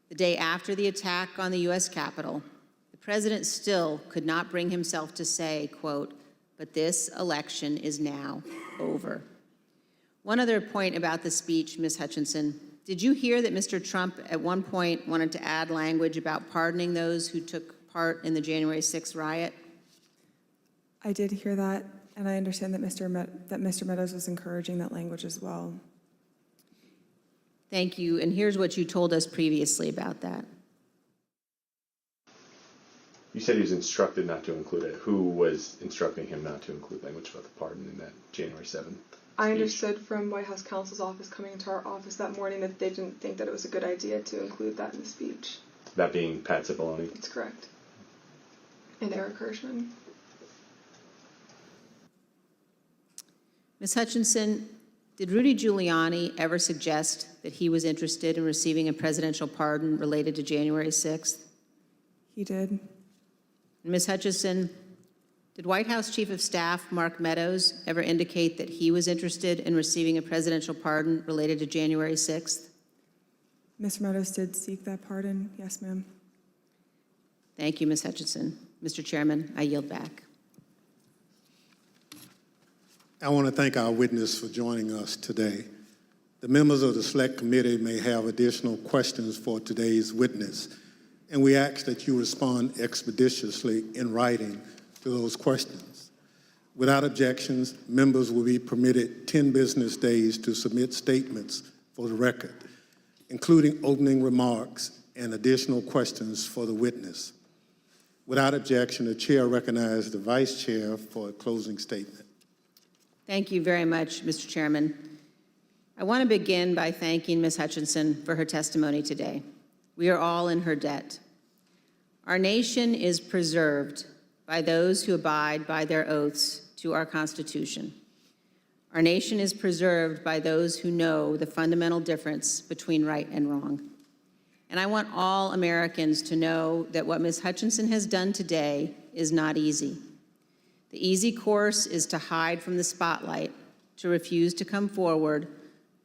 [SPEAKER 2] the day after the attack on the U.S. Capitol, the president still could not bring himself to say, quote, "But this election is now over." One other point about the speech, Ms. Hutchinson. Did you hear that Mr. Trump at one point wanted to add language about pardoning those who took part in the January 6th riot?
[SPEAKER 3] I did hear that, and I understand that Mr. Meadows was encouraging that language as well.
[SPEAKER 2] Thank you, and here's what you told us previously about that.
[SPEAKER 8] You said he was instructed not to include it. Who was instructing him not to include language about the pardon in that January 7th?
[SPEAKER 1] I understood from White House counsel's office coming into our office that morning that they didn't think that it was a good idea to include that in the speech.
[SPEAKER 8] That being Pat Cipollone?
[SPEAKER 1] That's correct. And Eric Hirschman.
[SPEAKER 2] Ms. Hutchinson, did Rudy Giuliani ever suggest that he was interested in receiving a presidential pardon related to January 6th?
[SPEAKER 3] He did.
[SPEAKER 2] Ms. Hutchinson, did White House Chief of Staff Mark Meadows ever indicate that he was interested in receiving a presidential pardon related to January 6th?
[SPEAKER 3] Mr. Meadows did seek that pardon. Yes, ma'am.
[SPEAKER 2] Thank you, Ms. Hutchinson. Mr. Chairman, I yield back.
[SPEAKER 17] I want to thank our witness for joining us today. The members of the Select Committee may have additional questions for today's witness, and we ask that you respond expeditiously in writing to those questions. Without objections, members will be permitted 10 business days to submit statements for the record, including opening remarks and additional questions for the witness. Without objection, the chair recognizes the vice chair for a closing statement.
[SPEAKER 2] Thank you very much, Mr. Chairman. I want to begin by thanking Ms. Hutchinson for her testimony today. We are all in her debt. Our nation is preserved by those who abide by their oaths to our Constitution. Our nation is preserved by those who know the fundamental difference between right and wrong. And I want all Americans to know that what Ms. Hutchinson has done today is not easy. The easy course is to hide from the spotlight, to refuse to come forward,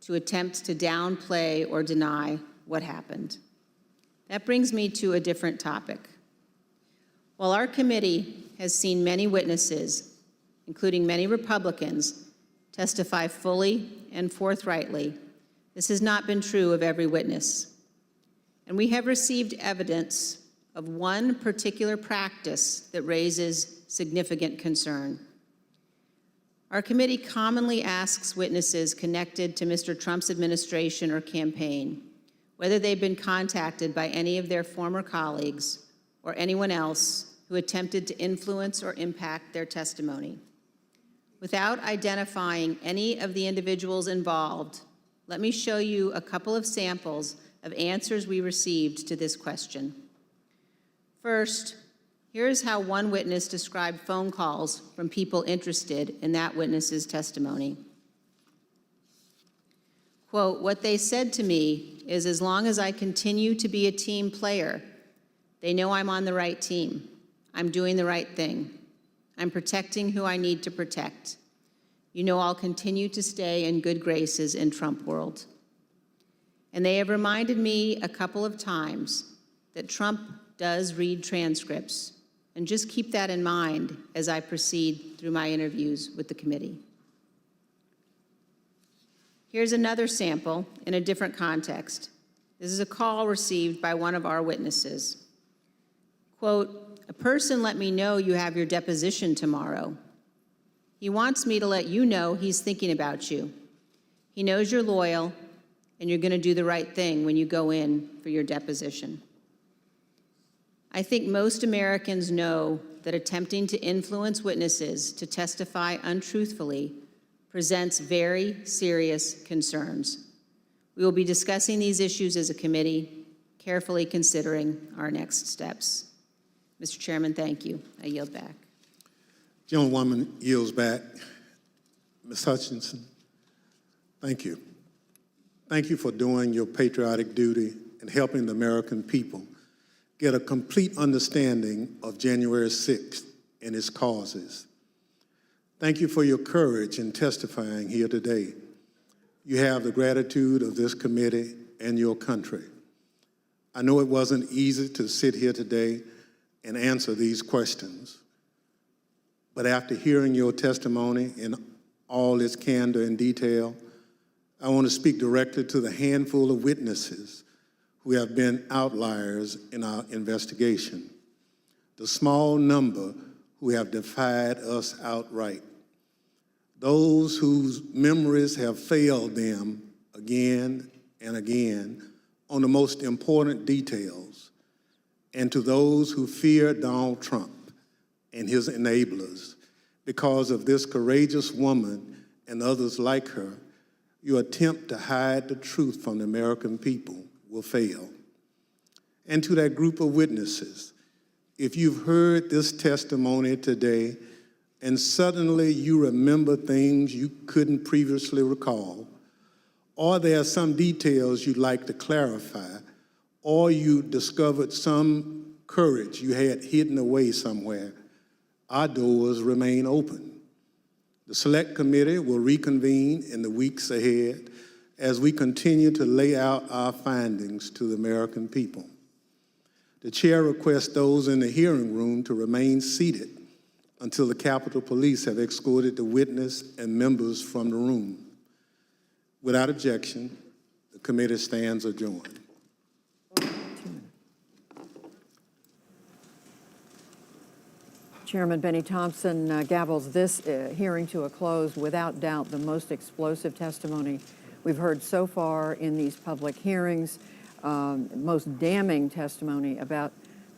[SPEAKER 2] to attempt to downplay or deny what happened. That brings me to a different topic. While our committee has seen many witnesses, including many Republicans, testify fully and forthrightly, this has not been true of every witness. And we have received evidence of one particular practice that raises significant concern. Our committee commonly asks witnesses connected to Mr. Trump's administration or campaign whether they've been contacted by any of their former colleagues or anyone else who attempted to influence or impact their testimony. Without identifying any of the individuals involved, let me show you a couple of samples of answers we received to this question. First, here's how one witness described phone calls from people interested in that witness's testimony. Quote, "What they said to me is as long as I continue to be a team player, they know I'm on the right team. I'm doing the right thing. I'm protecting who I need to protect. You know I'll continue to stay in good graces in Trump world." And they have reminded me a couple of times that Trump does read transcripts, and just keep that in mind as I proceed through my interviews with the committee. Here's another sample in a different context. This is a call received by one of our witnesses. Quote, "A person let me know you have your deposition tomorrow. He wants me to let you know he's thinking about you. He knows you're loyal and you're going to do the right thing when you go in for your deposition." I think most Americans know that attempting to influence witnesses to testify untruthfully presents very serious concerns. We will be discussing these issues as a committee, carefully considering our next steps. Mr. Chairman, thank you. I yield back.
[SPEAKER 17] Gentlewoman yields back. Ms. Hutchinson, thank you. Thank you for doing your patriotic duty and helping the American people get a complete understanding of January 6th and its causes. Thank you for your courage in testifying here today. You have the gratitude of this committee and your country. I know it wasn't easy to sit here today and answer these questions, but after hearing your testimony in all its candor and detail, I want to speak directly to the handful of witnesses who have been outliers in our investigation, the small number who have defied us outright, those whose memories have failed them again and again on the most important details, and to those who fear Donald Trump and his enablers. Because of this courageous woman and others like her, your attempt to hide the truth from the American people will fail. And to that group of witnesses, if you've heard this testimony today and suddenly you remember things you couldn't previously recall, or there are some details you'd like to clarify, or you discovered some courage you had hidden away somewhere, our doors remain open. The Select Committee will reconvene in the weeks ahead as we continue to lay out our findings to the American people. The chair requests those in the hearing room to remain seated until the Capitol Police have escorted the witness and members from the room. Without objection, the committee stands adjourned.
[SPEAKER 18] Chairman Benny Thompson gavels this hearing to a close. Without doubt, the most explosive testimony we've heard so far in these public hearings, most damning testimony about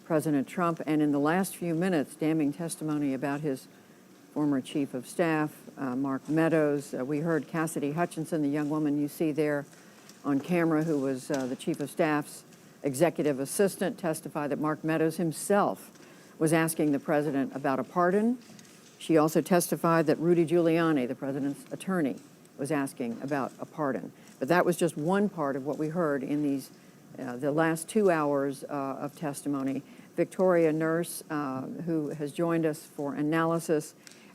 [SPEAKER 18] President Trump, and in the last few minutes, damning testimony about his former chief of staff, Mark Meadows. We heard Cassidy Hutchinson, the young woman you see there on camera, who was the chief of staff's executive assistant, testify that Mark Meadows himself was asking the president about a pardon. She also testified that Rudy Giuliani, the president's attorney, was asking about a pardon. But that was just one part of what we heard in these the last 2 hours of testimony. Victoria Nurse, who has joined us for analysis,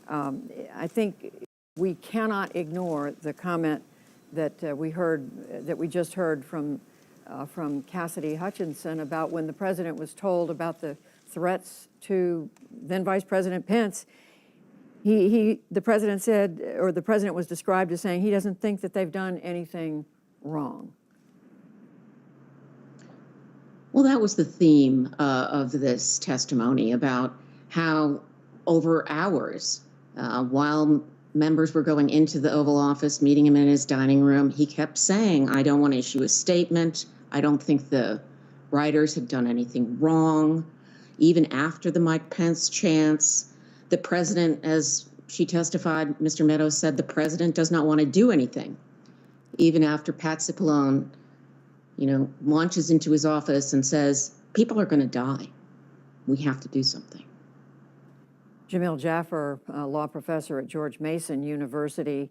[SPEAKER 18] I think we cannot ignore the comment that we just heard from Cassidy Hutchinson about when the president was told about the threats to then Vice President Pence. The president said, or the president was described as saying, he doesn't think that they've done anything wrong.
[SPEAKER 20] Well, that was the theme of this testimony, about how over hours, while members were going into the Oval Office, meeting him in his dining room, he kept saying, I don't want to issue a statement. I don't think the writers have done anything wrong. Even after the Mike Pence chants, the president, as she testified, Mr. Meadows said, the president does not want to do anything. Even after Pat Cipollone, launches into his office and says, people are going to die. We have to do something.
[SPEAKER 18] Jamil Jaffer, a law professor at George Mason University.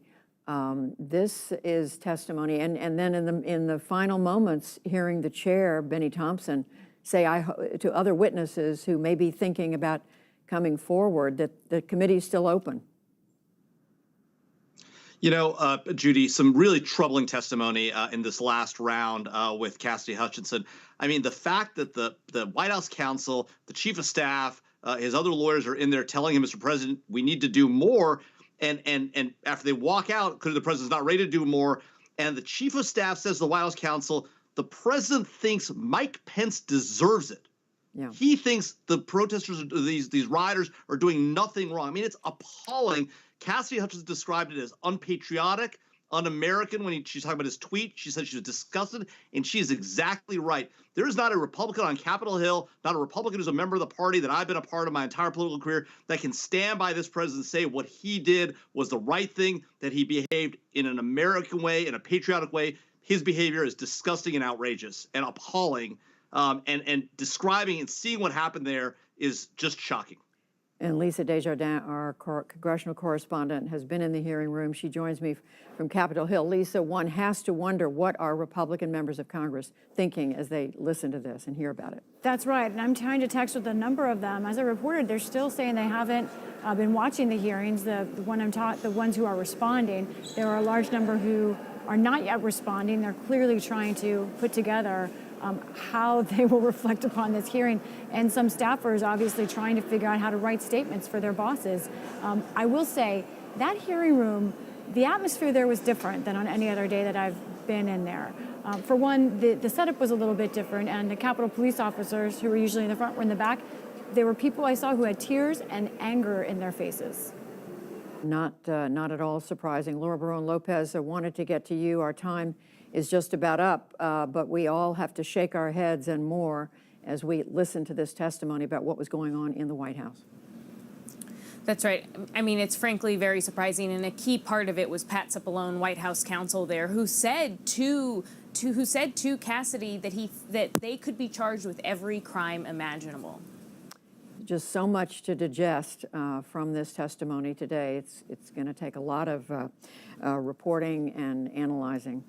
[SPEAKER 18] This is testimony, and then in the final moments, hearing the chair, Benny Thompson, say to other witnesses who may be thinking about coming forward that the committee is still open.
[SPEAKER 19] You know, Judy, some really troubling testimony in this last round with Cassidy Hutchinson. I mean, the fact that the White House counsel, the chief of staff, his other lawyers are in there telling him, Mr. President, we need to do more. And after they walk out, because the president's not ready to do more, and the chief of staff says to the White House counsel, the president thinks Mike Pence deserves it. Yeah. He thinks the protesters, these rioters, are doing nothing wrong. I mean, it's appalling. Cassidy Hutchinson described it as unpatriotic, un-American when she's talking about his tweet. She said she was disgusted, and she is exactly right. There is not a Republican on Capitol Hill, not a Republican who's a member of the party that I've been a part of my entire political career, that can stand by this president and say what he did was the right thing, that he behaved in an American way, in a patriotic way. His behavior is disgusting and outrageous and appalling, and describing and seeing what happened there is just shocking.
[SPEAKER 18] And Lisa Desjardins, our congressional correspondent, has been in the hearing room. She joins me from Capitol Hill. Lisa, one has to wonder what are Republican members of Congress thinking as they listen to this and hear about it.
[SPEAKER 21] That's right, and I'm trying to text with a number of them. As I reported, they're still saying they haven't been watching the hearings. The ones who are responding, there are a large number who are not yet responding. They're clearly trying to put together how they will reflect upon this hearing, and some staffers obviously trying to figure out how to write statements for their bosses. I will say that hearing room, the atmosphere there was different than on any other day that I've been in there. For one, the setup was a little bit different, and the Capitol police officers, who were usually in the front, were in the back. There were people I saw who had tears and anger in their faces.
[SPEAKER 18] Not at all surprising. Laura Barone Lopez, I wanted to get to you. Our time is just about up, but we all have to shake our heads and more as we listen to this testimony about what was going on in the White House.
[SPEAKER 4] That's right. I mean, it's frankly very surprising, and a key part of it was Pat Cipollone, White House counsel there, who said to Cassidy that they could be charged with every crime imaginable.
[SPEAKER 18] Just so much to digest from this testimony today. It's going to take a lot of reporting and analyzing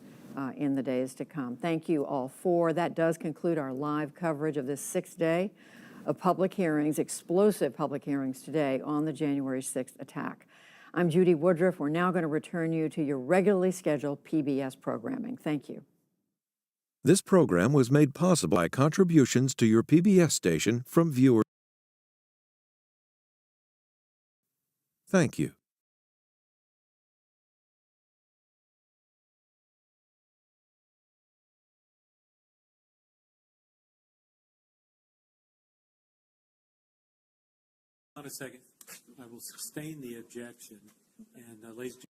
[SPEAKER 18] in the days to come. Thank you all for that. Does conclude our live coverage of this 6th day of public hearings, explosive public hearings today on the January 6th attack. I'm Judy Woodruff. We're now going to return you to your regularly scheduled PBS programming. Thank you.
[SPEAKER 11] This program was made possible by contributions to your PBS station from viewers. Thank you.
[SPEAKER 12] On a second, I will sustain the objection, and ladies and